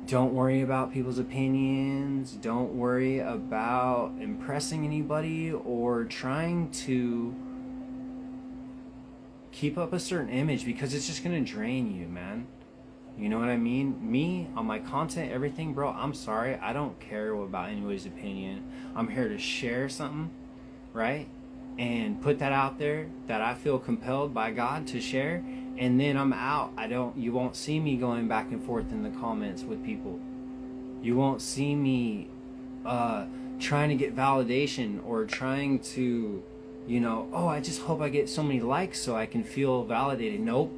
don't worry about people's opinions. Don't worry about impressing anybody or trying to keep up a certain image, because it's just going to drain you, man. You know what I mean? Me, on my content, everything, bro, I'm sorry. I don't care about anybody's opinion. I'm here to share something, right? And put that out there that I feel compelled by God to share. And then I'm out. You won't see me going back and forth in the comments with people. You won't see me trying to get validation or trying to, I just hope I get so many likes so I can feel validated. Nope.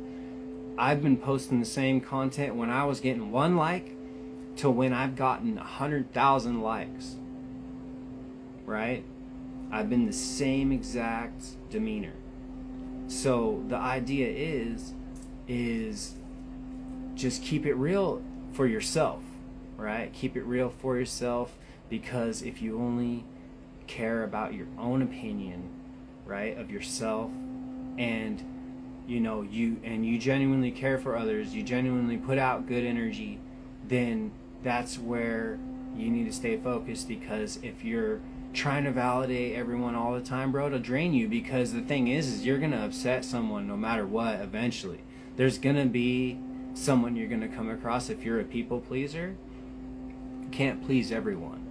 I've been posting the same content when I was getting 1 like to when I've gotten 100,000 likes. Right? I've been the same exact demeanor. So the idea is just keep it real for yourself, right? Keep it real for yourself, because if you only care about your own opinion, right, of yourself, and you genuinely care for others, you genuinely put out good energy, then that's where you need to stay focused. Because if you're trying to validate everyone all the time, bro, it'll drain you. Because the thing is you're gonna upset someone no matter what. Eventually there's gonna be someone you're gonna come across. If you're a people pleaser, you can't please everyone.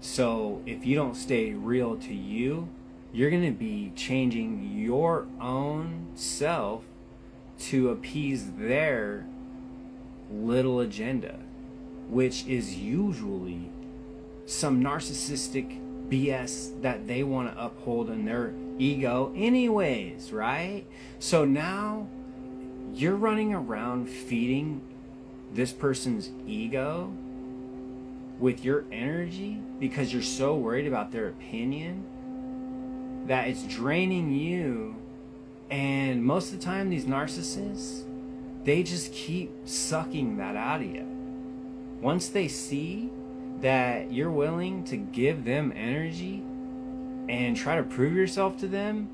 So if you don't stay real to you, you're going to be changing your own self to appease their little agenda, which is usually some narcissistic BS that they want to uphold in their ego anyways, right? So now you're running around feeding this person's ego with your energy because you're so worried about their opinion that it's draining you. And most of the time, these narcissists, they just keep sucking that out of you. Once they see that you're willing to give them energy and try to prove yourself to them,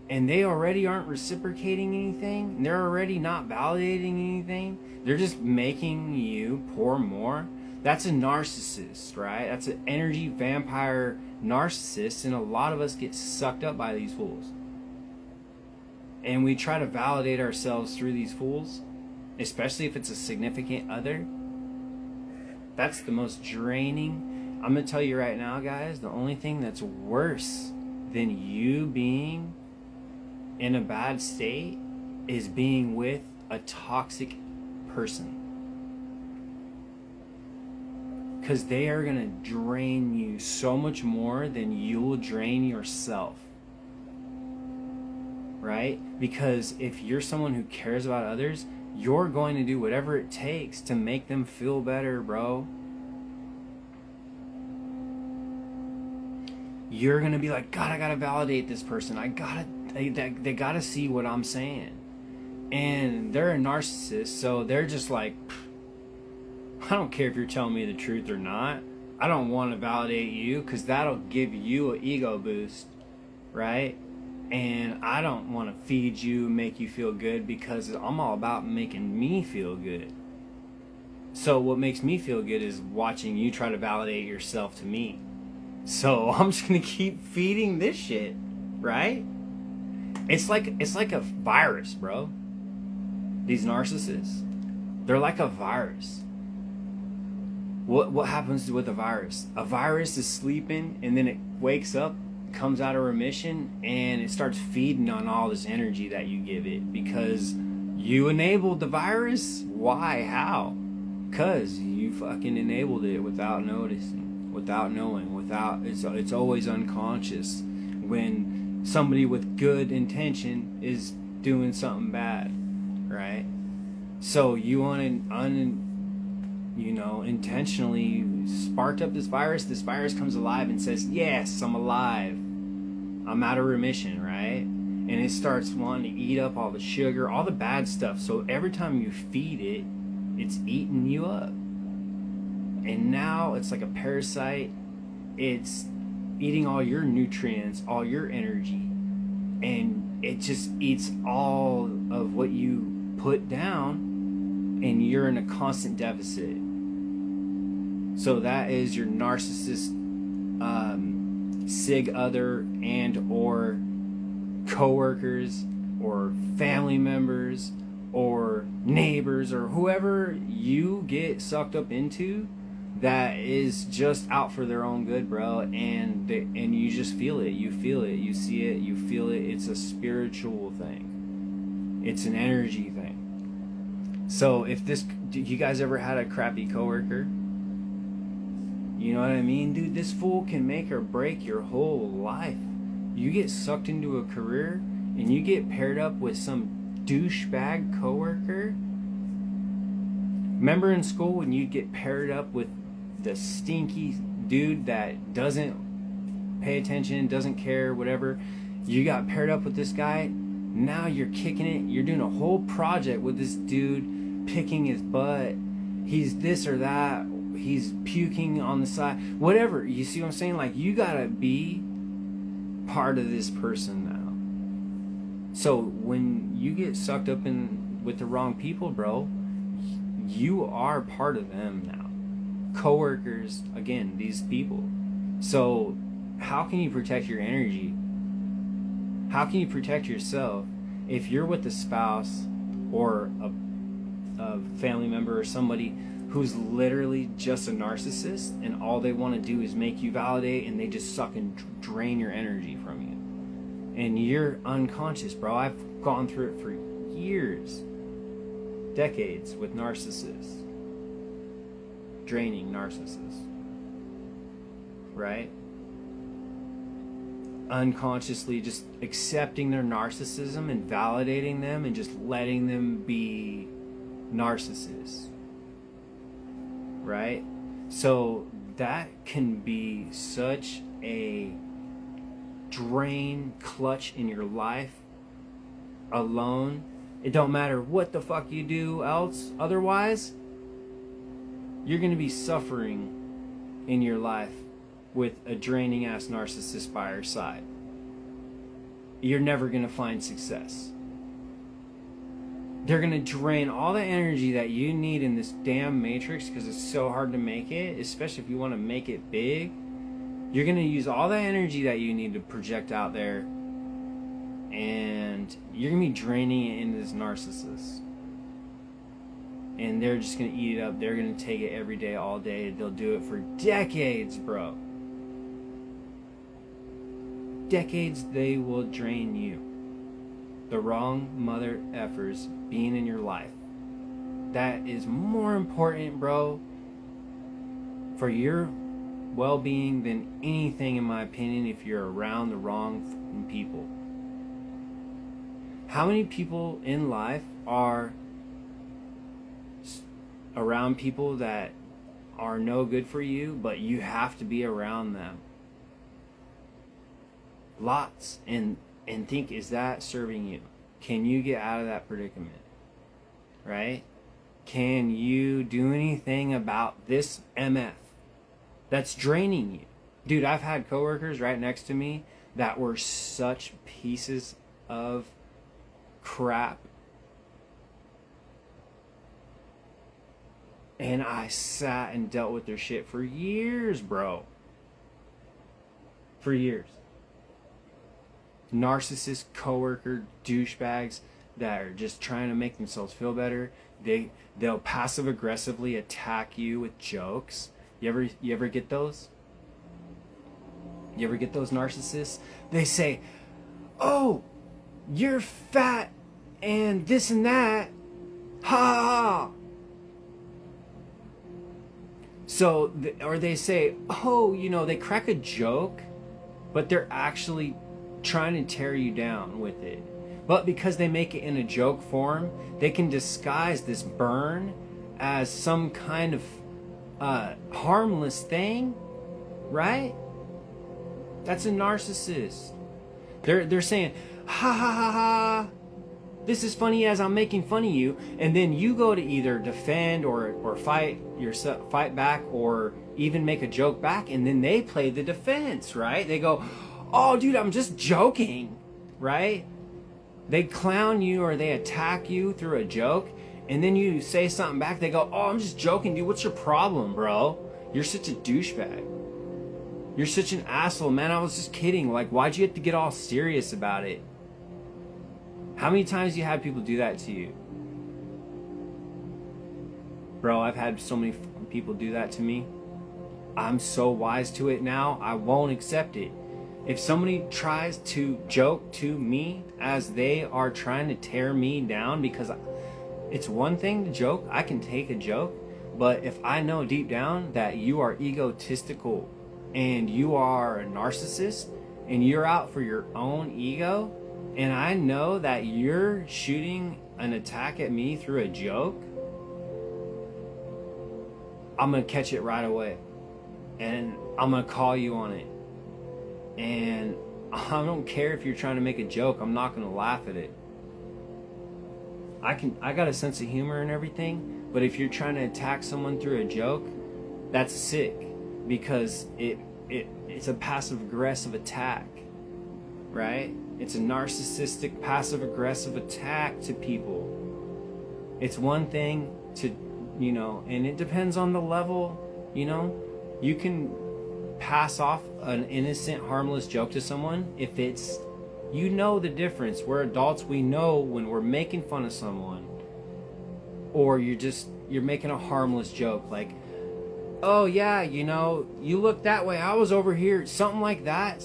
and they already aren't reciprocating anything, they're already not validating anything, they're just making you pour more. That's a narcissist, right? That's an energy vampire narcissist, and a lot of us get sucked up by these fools. And we try to validate ourselves through these fools, especially if it's a significant other. That's the most draining. I'm going to tell you right now, guys, the only thing that's worse than you being in a bad state is being with a toxic person. Because they are going to drain you so much more than you will drain yourself. Right? Because if you're someone who cares about others, you're going to do whatever it takes to make them feel better, bro. You're going to be like, God, I got to validate this person. They got to see what I'm saying. And they're a narcissist, so they're just like, I don't care if you're telling me the truth or not. I don't want to validate you because that'll give you an ego boost, right? And I don't want to feed you, make you feel good, because I'm all about making me feel good. So what makes me feel good is watching you try to validate yourself to me. So I'm just going to keep feeding this shit, right? It's like a virus, bro. These narcissists, they're like a virus. What happens with a virus? A virus is sleeping and then it wakes up, comes out of remission, and it starts feeding on all this energy that you give it because you enabled the virus. Why? How? Because you fucking enabled it without noticing, without knowing, it's always unconscious when somebody with good intention is doing something bad, right? So you want to intentionally sparked up this virus. This virus comes alive and says, yes, I'm alive. I'm out of remission, right? And it starts wanting to eat up all the sugar, all the bad stuff. So every time you feed it, it's eating you up. And now it's like a parasite. It's eating all your nutrients, all your energy. And it just eats all of what you put down. And you're in a constant deficit. So that is your narcissist, sig other and or coworkers or family members or neighbors or whoever you get sucked up into that is just out for their own good, bro. And you just feel it. You feel it. You see it. You feel it. It's a spiritual thing. It's an energy thing. So you guys ever had a crappy coworker? You know what I mean? Dude, this fool can make or break your whole life. You get sucked into a career and you get paired up with some douchebag coworker. Remember in school when you'd get paired up with the stinky dude that doesn't pay attention, doesn't care, whatever? You got paired up with this guy. Now you're kicking it. You're doing a whole project with this dude, picking his butt. He's this or that. He's puking on the side. Whatever. You see what I'm saying? Like, you gotta be part of this person now. So when you get sucked up in with the wrong people, bro, you are part of them now. Coworkers, again, these people. So how can you protect your energy? How can you protect yourself if you're with a spouse or a family member or somebody who's literally just a narcissist and all they want to do is make you validate and they just suck and drain your energy from you? And you're unconscious, bro. I've gone through it for years, decades with narcissists. Draining narcissists. Right? Unconsciously just accepting their narcissism and validating them and just letting them be narcissists. Right? So that can be such a drain clutch in your life alone. It don't matter what the fuck you do else otherwise. You're going to be suffering in your life with a draining ass narcissist by your side. you're never going to find success. They're going to drain all the energy that you need in this damn matrix because it's so hard to make it, especially if you want to make it big. You're going to use all the energy that you need to project out there, and you're going to be draining it into this narcissist. And they're just going to eat it up. They're going to take it every day, all day. They'll do it for decades, bro. Decades they will drain you. The wrong mother effers being in your life. That is more important, bro, for your well-being than anything, in my opinion, if you're around the wrong people. How many people in life are around people that are no good for you, but you have to be around them? Lots. And think, is that serving you? Can you get out of that predicament? Right? Can you do anything about this MF that's draining you? Dude, I've had coworkers right next to me that were such pieces of crap. And I sat and dealt with their shit for years, bro. For years. Narcissist coworker douchebags that are just trying to make themselves feel better. They'll passive aggressively attack you with jokes. You ever get those? You ever get those narcissists? They say, "Oh, you're fat and this and that. Ha ha." So, or they say, "Oh, they crack a joke, but they're actually trying to tear you down with it. But because they make it in a joke form, they can disguise this burn as some kind of harmless thing, right? That's a narcissist. They're saying, ha ha ha ha, this is funny as I'm making fun of you, and then you go to either defend or fight back, or even make a joke back, and then they play the defense, right? They go, "Oh, dude, I'm just joking," right? They clown you or they attack you through a joke, and then you say something back. They go, "Oh, I'm just joking, dude. What's your problem, bro? You're such a douchebag. You're such an asshole, man. I was just kidding. Like, why'd you have to get all serious about it?" How many times you had people do that to you? Bro, I've had so many people do that to me. I'm so wise to it now, I won't accept it. If somebody tries to joke to me as they are trying to tear me down, because it's one thing to joke, I can take a joke, but if I know deep down that you are egotistical and you are a narcissist and you're out for your own ego, and I know that you're shooting an attack at me through a joke, I'm going to catch it right away. And I'm going to call you on it. And I don't care if you're trying to make a joke. I'm not going to laugh at it. I got a sense of humor and everything, but if you're trying to attack someone through a joke, that's sick, because it's a passive aggressive attack, right? It's a narcissistic passive aggressive attack to people. It's one thing to, and it depends on the level, you can pass off an innocent, harmless joke to someone if it's, the difference. We're adults, we know when we're making fun of someone, or you're making a harmless joke, like, "Oh yeah, you look that way, I was over here," something like that,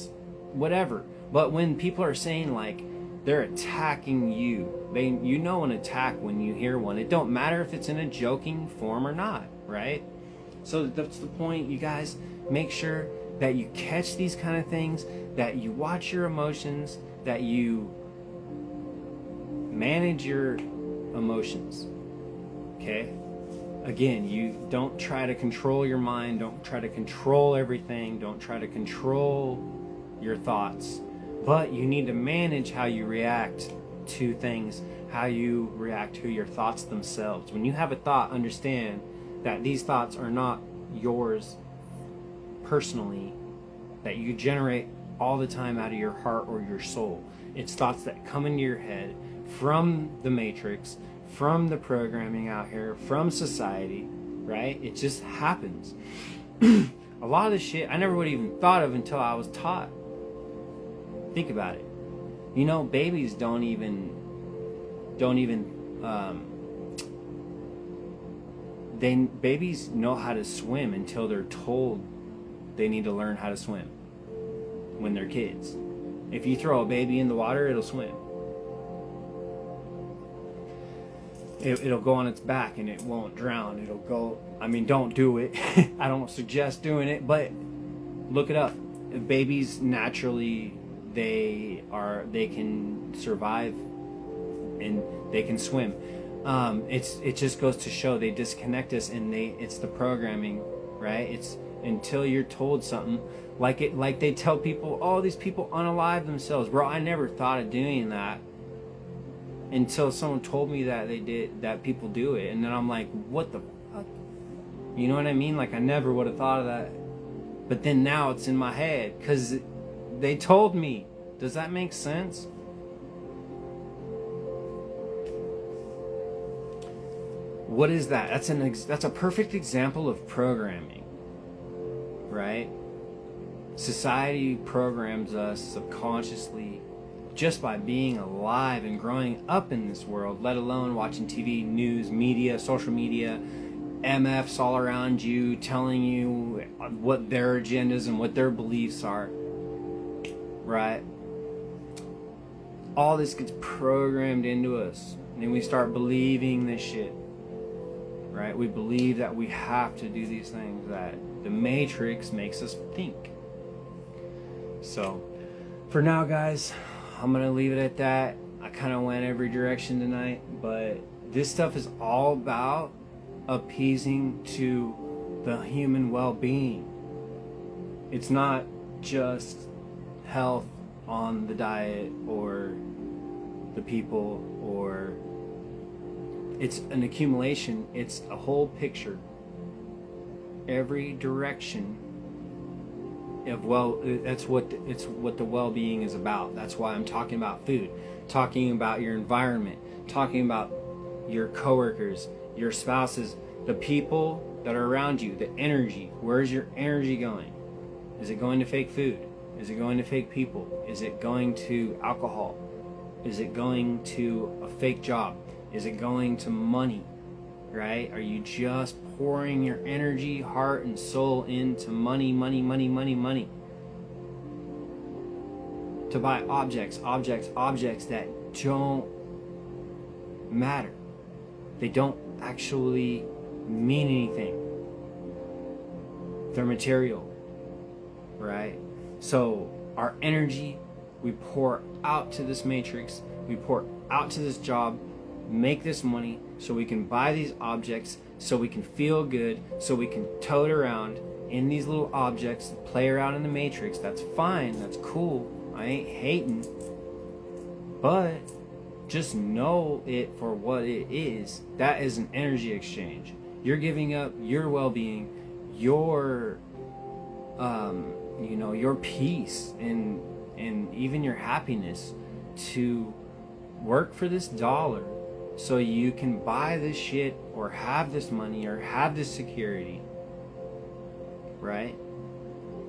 whatever. But when people are saying, like, they're attacking you, an attack when you hear one. It don't matter if it's in a joking form or not, right? So that's the point, you guys. Make sure that you catch these kind of things, that you watch your emotions, that you manage your emotions, okay? Again, you don't try to control your mind, don't try to control everything, don't try to control your thoughts, but you need to manage how you react to things, how you react to your thoughts themselves. When you have a thought, understand that these thoughts are not yours personally, that you generate all the time out of your heart or your soul. It's thoughts that come into your head from the matrix, from the programming out here, from society, right? It just happens. A lot of the shit I never would have even thought of until I was taught. Think about it. You know, babies don't even babies know how to swim until they're told they need to learn how to swim when they're kids. If you throw a baby in the water, it'll swim. It'll go on its back and it won't drown. It'll go, I mean, don't do it. I don't suggest doing it, but look it up. Babies naturally, they can survive and they can swim. It just goes to show they disconnect us, and it's the programming, right? It's until you're told something, like they tell people, oh, these people unalive themselves. Bro, I never thought of doing that until someone told me that people do it, and then I'm like, what the fuck? You know what I mean? Like, I never would have thought of that, but then now it's in my head because they told me. Does that make sense? What is that? That's a perfect example of programming, right? Society programs us subconsciously just by being alive and growing up in this world, let alone watching TV, news, media, social media, MFs all around you telling you what their agendas and what their beliefs are, right? All this gets programmed into us, and then we start believing this shit, right? We believe that we have to do these things, that the Matrix makes us think. So, for now, guys, I'm going to leave it at that. I kind of went every direction tonight, but this stuff is all about appeasing to the human well-being. It's not just health on the diet or the people, or it's an accumulation. It's a whole picture. Every direction of that's what the well-being is about. That's why I'm talking about food, talking about your environment, talking about your coworkers, your spouses, the people that are around you, the energy. Where's your energy going? Is it going to fake food? Is it going to fake people? Is it going to alcohol? Is it going to a fake job? Is it going to money? Right? Are you just pouring your energy, heart, and soul into money, money, money, money, money? To buy objects that don't matter. They don't actually mean anything. They're material, right? So our energy, we pour out to this matrix, we pour out to this job, make this money so we can buy these objects, so we can feel good, so we can tote around in these little objects, play around in the matrix. That's fine, that's cool, I ain't hating, but just know it for what it is. That is an energy exchange. You're giving up your well-being, your your peace and even your happiness to work for this dollar so you can buy this shit or have this money or have this security, right?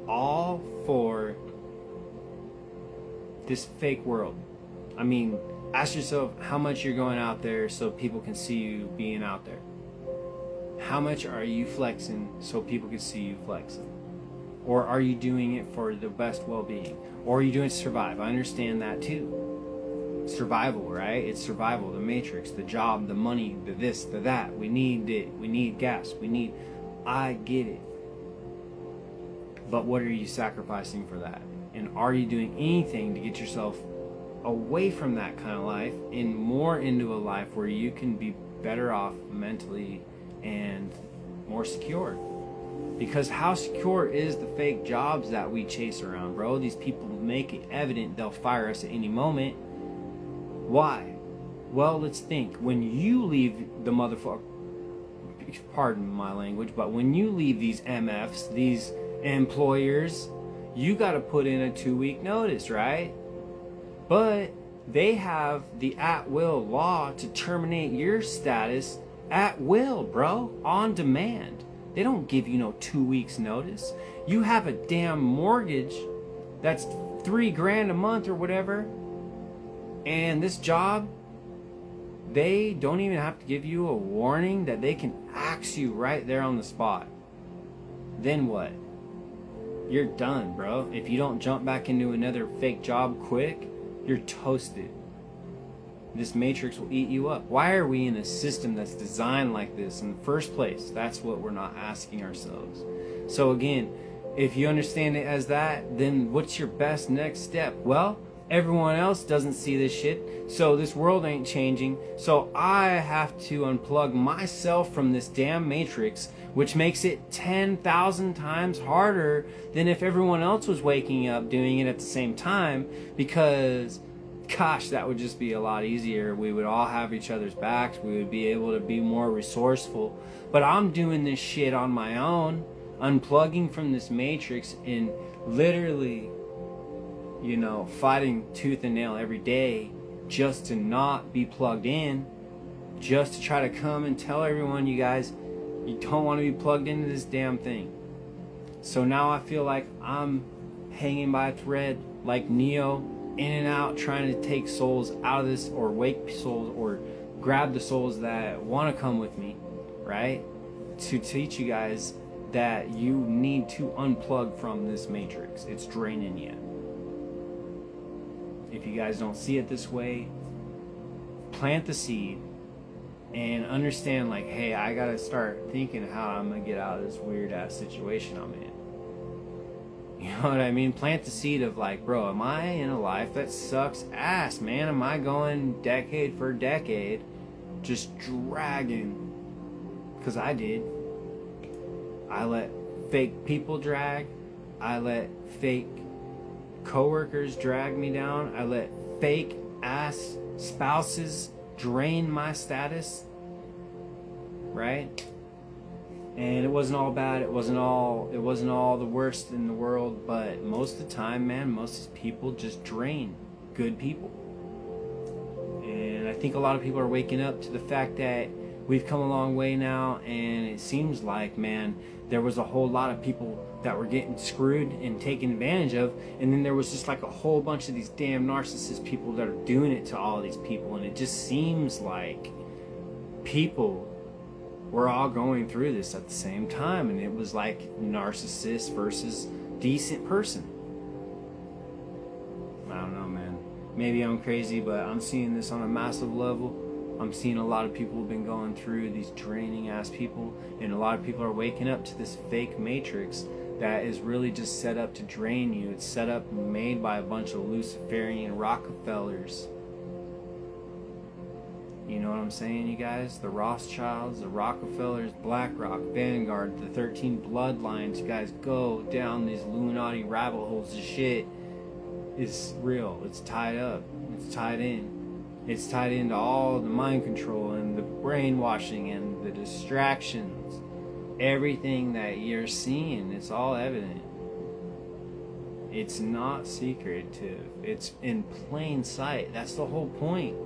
All for this fake world. I mean, ask yourself how much you're going out there so people can see you being out there. How much are you flexing so people can see you flexing? Or are you doing it for the best well-being? Or are you doing it to survive? I understand that too. Survival, right? It's survival, the matrix, the job, the money, the this, the that. We need it. We need gas. I get it. But what are you sacrificing for that? And are you doing anything to get yourself away from that kind of life and more into a life where you can be better off mentally and more secure? Because how secure is the fake jobs that we chase around, bro? These people make it evident they'll fire us at any moment. Why? Well, let's think. When you leave the motherfucker, pardon my language, but when you leave these MFs, these employers, you got to put in a 2-week notice, right? But they have the at-will law to terminate your status at will, bro, on demand. They don't give you no 2 weeks notice. You have a damn mortgage that's $3,000 a month or whatever, and this job, they don't even have to give you a warning that they can axe you right there on the spot. Then what? You're done, bro. If you don't jump back into another fake job quick, you're toasted. This matrix will eat you up. Why are we in a system that's designed like this in the first place? That's what we're not asking ourselves. So again, if you understand it as that, then what's your best next step? Well, everyone else doesn't see this shit, so this world ain't changing, so I have to unplug myself from this damn matrix, which makes it 10,000 times harder than if everyone else was waking up doing it at the same time, because gosh, that would just be a lot easier. We would all have each other's backs. We would be able to be more resourceful. But I'm doing this shit on my own, unplugging from this matrix and literally, fighting tooth and nail every day just to not be plugged in, just to try to come and tell everyone, you guys, you don't want to be plugged into this damn thing. So now I feel like I'm hanging by a thread like Neo, in and out, trying to take souls out of this, or wake souls, or grab the souls that want to come with me, right? To teach you guys that you need to unplug from this matrix. It's draining you. If you guys don't see it this way, plant the seed and understand, like, hey, I gotta start thinking how I'm gonna get out of this weird ass situation I'm in. You know what I mean? Plant the seed of, like, bro, am I in a life that sucks ass, man? Am I going decade for decade just dragging? Because I did. I let fake people drag. I let fake coworkers drag me down. I let fake ass spouses drain my status, right? And it wasn't all bad. It wasn't all the worst in the world. But most of the time, man, most people just drain good people. And I think a lot of people are waking up to the fact that we've come a long way now, and it seems like, man, there was a whole lot of people that were getting screwed and taken advantage of, and then there was just like a whole bunch of these damn narcissist people that are doing it to all these people. And it just seems like people were all going through this at the same time, and it was like narcissist versus decent person. I don't know, man. Maybe I'm crazy, but I'm seeing this on a massive level. I'm seeing a lot of people have been going through these draining ass people, and a lot of people are waking up to this fake matrix that is really just set up to drain you. It's set up, made by a bunch of Luciferian Rockefellers. You know what I'm saying, you guys? The Rothschilds, the Rockefellers, BlackRock, Vanguard, the 13 bloodlines. You guys go down these Illuminati rabbit holes. This shit is real. It's tied up. It's tied in. It's tied into all the mind control and the brainwashing and the distractions. Everything that you're seeing, it's all evident. It's not secretive. It's in plain sight. That's the whole point.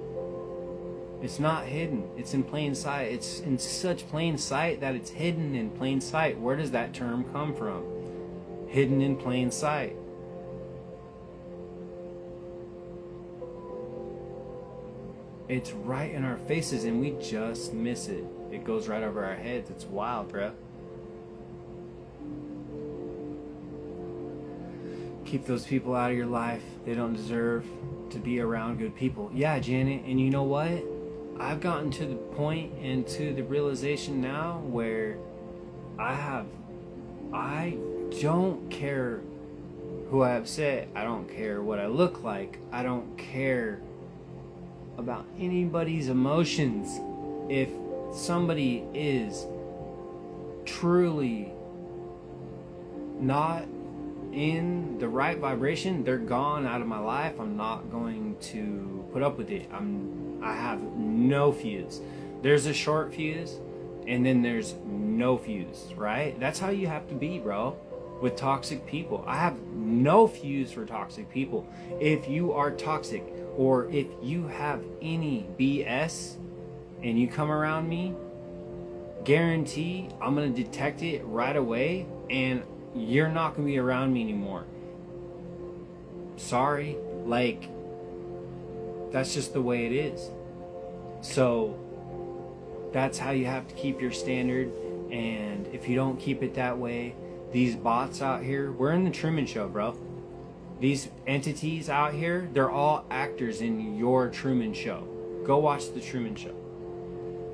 It's not hidden. It's in plain sight. It's in such plain sight that it's hidden in plain sight. Where does that term come from? Hidden in plain sight. It's right in our faces and we just miss it. It goes right over our heads. It's wild, bro. Keep those people out of your life. They don't deserve to be around good people. Yeah, Janet, and you know what? I've gotten to the point and to the realization now where I don't care who I upset. I don't care what I look like. I don't care about anybody's emotions. If somebody is truly not in the right vibration, they're gone out of my life. I'm not going to put up with it. I have no fuse. There's a short fuse and then there's no fuse, right? That's how you have to be, bro. with toxic people. I have no fuse for toxic people. If you are toxic, or if you have any BS and you come around me, guarantee I'm gonna detect it right away, and you're not gonna be around me anymore. Sorry, like, that's just the way it is. So that's how you have to keep your standard. And if you don't keep it that way, these bots out here, we're in the Truman Show, bro. These entities out here, they're all actors in your Truman Show. Go watch the Truman Show.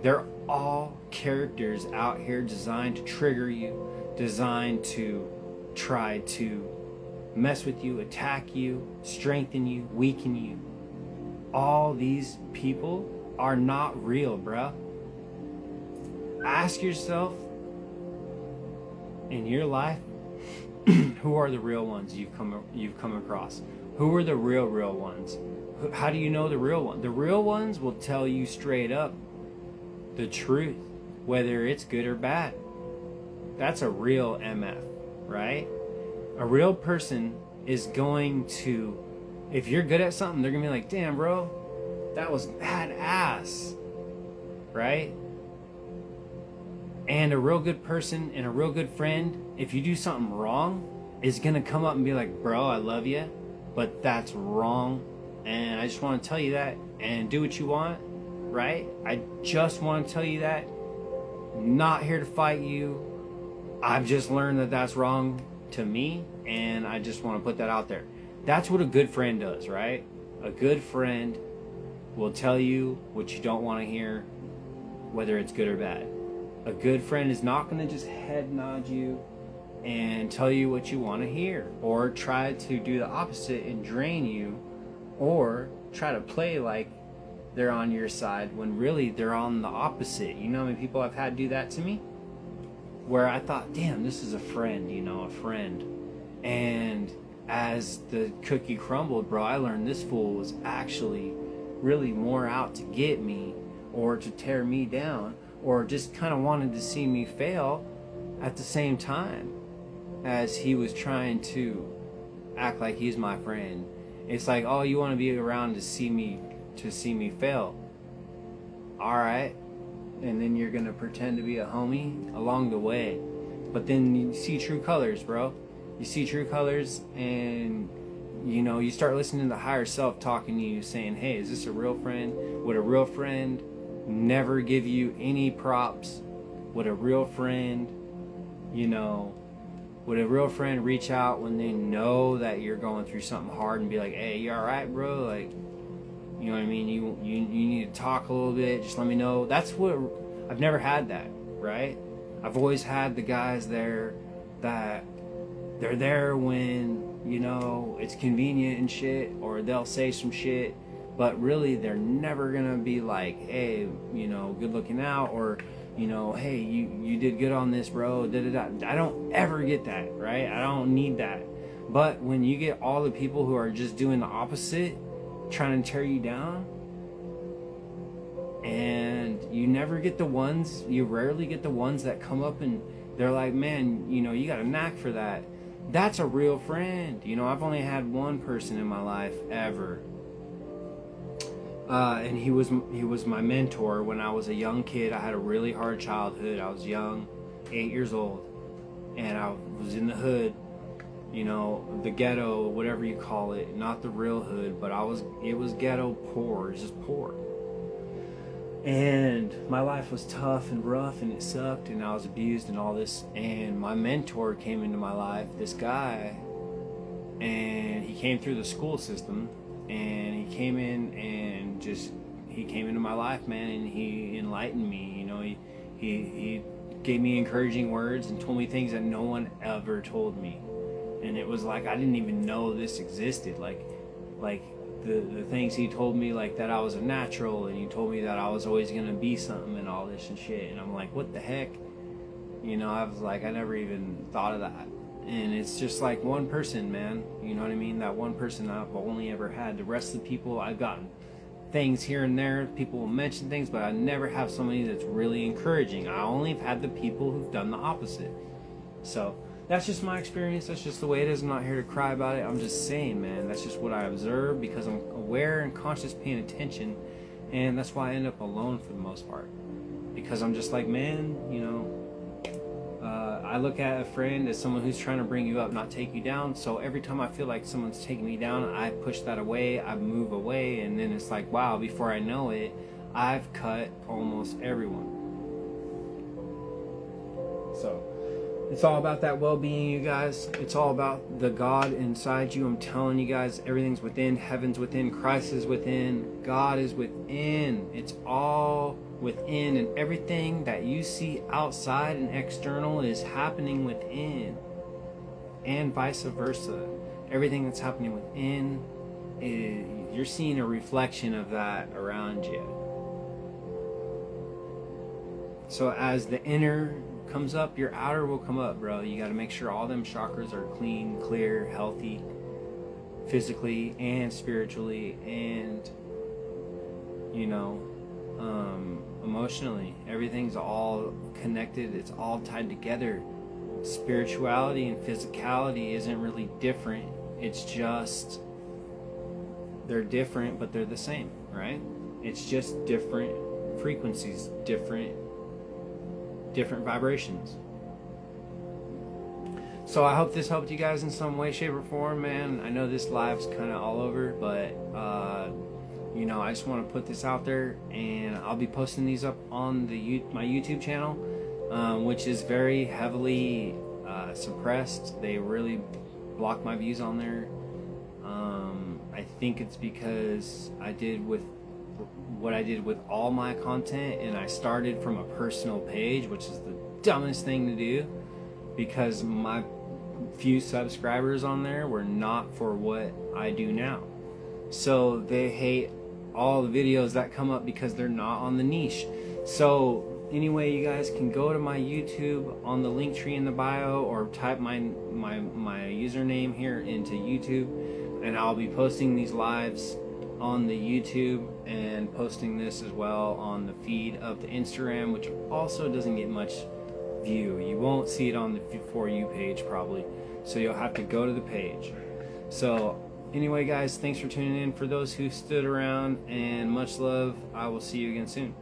They're all characters out here designed to trigger you, designed to try to mess with you, attack you, strengthen you, weaken you. All these people are not real, bro. Ask yourself in your life, who are the real ones you've come across? Who are the real ones? How do you know the real one? The real ones will tell you straight up the truth, whether it's good or bad. That's a real MF, right? A real person is going to, if you're good at something, they're gonna be like, damn, bro, that was badass, right? And a real good person and a real good friend, if you do something wrong, is gonna come up and be like, bro, I love you, but that's wrong, and I just want to tell you that, and do what you want, right? I just want to tell you that. Not here to fight you. I've just learned that that's wrong to me, and I just want to put that out there. That's what a good friend does, right? A good friend will tell you what you don't want to hear, whether it's good or bad. A good friend is not going to just head nod you and tell you what you want to hear, or try to do the opposite and drain you, or try to play like they're on your side when really they're on the opposite. You know how many people I've had do that to me? Where I thought, damn, this is a friend, a friend. And as the cookie crumbled, bro, I learned this fool was actually really more out to get me, or to tear me down, or just kind of wanted to see me fail at the same time as he was trying to act like he's my friend. It's like, oh, you want to be around to see me fail. All right. And then you're going to pretend to be a homie along the way. But then you see true colors, bro. You see true colors, and you start listening to the higher self talking to you, saying, hey, is this a real friend? Would a real friend never give you any props? Would a real friend, would a real friend reach out when they know that you're going through something hard and be like, hey, you all right, bro? Like, you know what I mean? You need to talk a little bit. Just let me know. That's what, I've never had that, right? I've always had the guys there that they're there when, it's convenient and shit, or they'll say some shit, but really they're never gonna be like, hey, good looking out, or, hey, you did good on this, bro. Da-da-da. I don't ever get that, right? I don't need that. But when you get all the people who are just doing the opposite, trying to tear you down, and you rarely get the ones that come up and they're like, man, you got a knack for that. That's a real friend. I've only had one person in my life ever, and he was my mentor when I was a young kid. I had a really hard childhood. I was young, 8 years old, and I was in the hood, the ghetto, whatever you call it. Not the real hood, but it was ghetto poor. It was just poor. And my life was tough and rough, and it sucked, and I was abused and all this. And my mentor came into my life, this guy, and he came through the school system, and he came into my life, man, and he enlightened me. He gave me encouraging words and told me things that no one ever told me. And it was like I didn't even know this existed. Like the things he told me, like that I was a natural, and he told me that I was always gonna be something and all this and shit. And I'm like, what the heck? I was like, I never even thought of that. And it's just like one person, man. You know what I mean? That one person I've only ever had. The rest of the people, I've gotten things here and there. People will mention things, but I never have somebody that's really encouraging. I only have had the people who've done the opposite. So that's just my experience. That's just the way it is. I'm not here to cry about it. I'm just saying, man, that's just what I observe because I'm aware and conscious, paying attention, and that's why I end up alone for the most part. Because I'm just like, man, you know, I look at a friend as someone who's trying to bring you up, not take you down. So every time I feel like someone's taking me down, I push that away, I move away, and then it's like, wow, before I know it, I've cut almost everyone. So it's all about that well-being, you guys. It's all about the God inside you. I'm telling you guys, everything's within, heaven's within, Christ is within, God is within. It's all within, and everything that you see outside and external is happening within, and vice versa. Everything that's happening within, you're seeing a reflection of that around you. So as the inner comes up, your outer will come up, bro. You got to make sure all them chakras are clean, clear, healthy, physically and spiritually, and you know, emotionally. Everything's all connected. It's all tied together. Spirituality and physicality isn't really different. It's just they're different, but they're the same, right? It's just different frequencies, different vibrations. So I hope this helped you guys in some way, shape, or form, man. I know this live's kind of all over, but you know, I just want to put this out there, and I'll be posting these up on my YouTube channel, which is very heavily suppressed. They really block my views on there. I think it's because I did with what I did with all my content, and I started from a personal page, which is the dumbest thing to do, because my few subscribers on there were not for what I do now. So they hate all the videos that come up because they're not on the niche. So anyway, you guys can go to my YouTube on the link tree in the bio, or type my username here into YouTube, and I'll be posting these lives on the YouTube and posting this as well on the feed of the Instagram, which also doesn't get much view. You won't see it on the For You page probably, so you'll have to go to the page. So anyway, guys, thanks for tuning in. For those who stood around, and much love. I will see you again soon.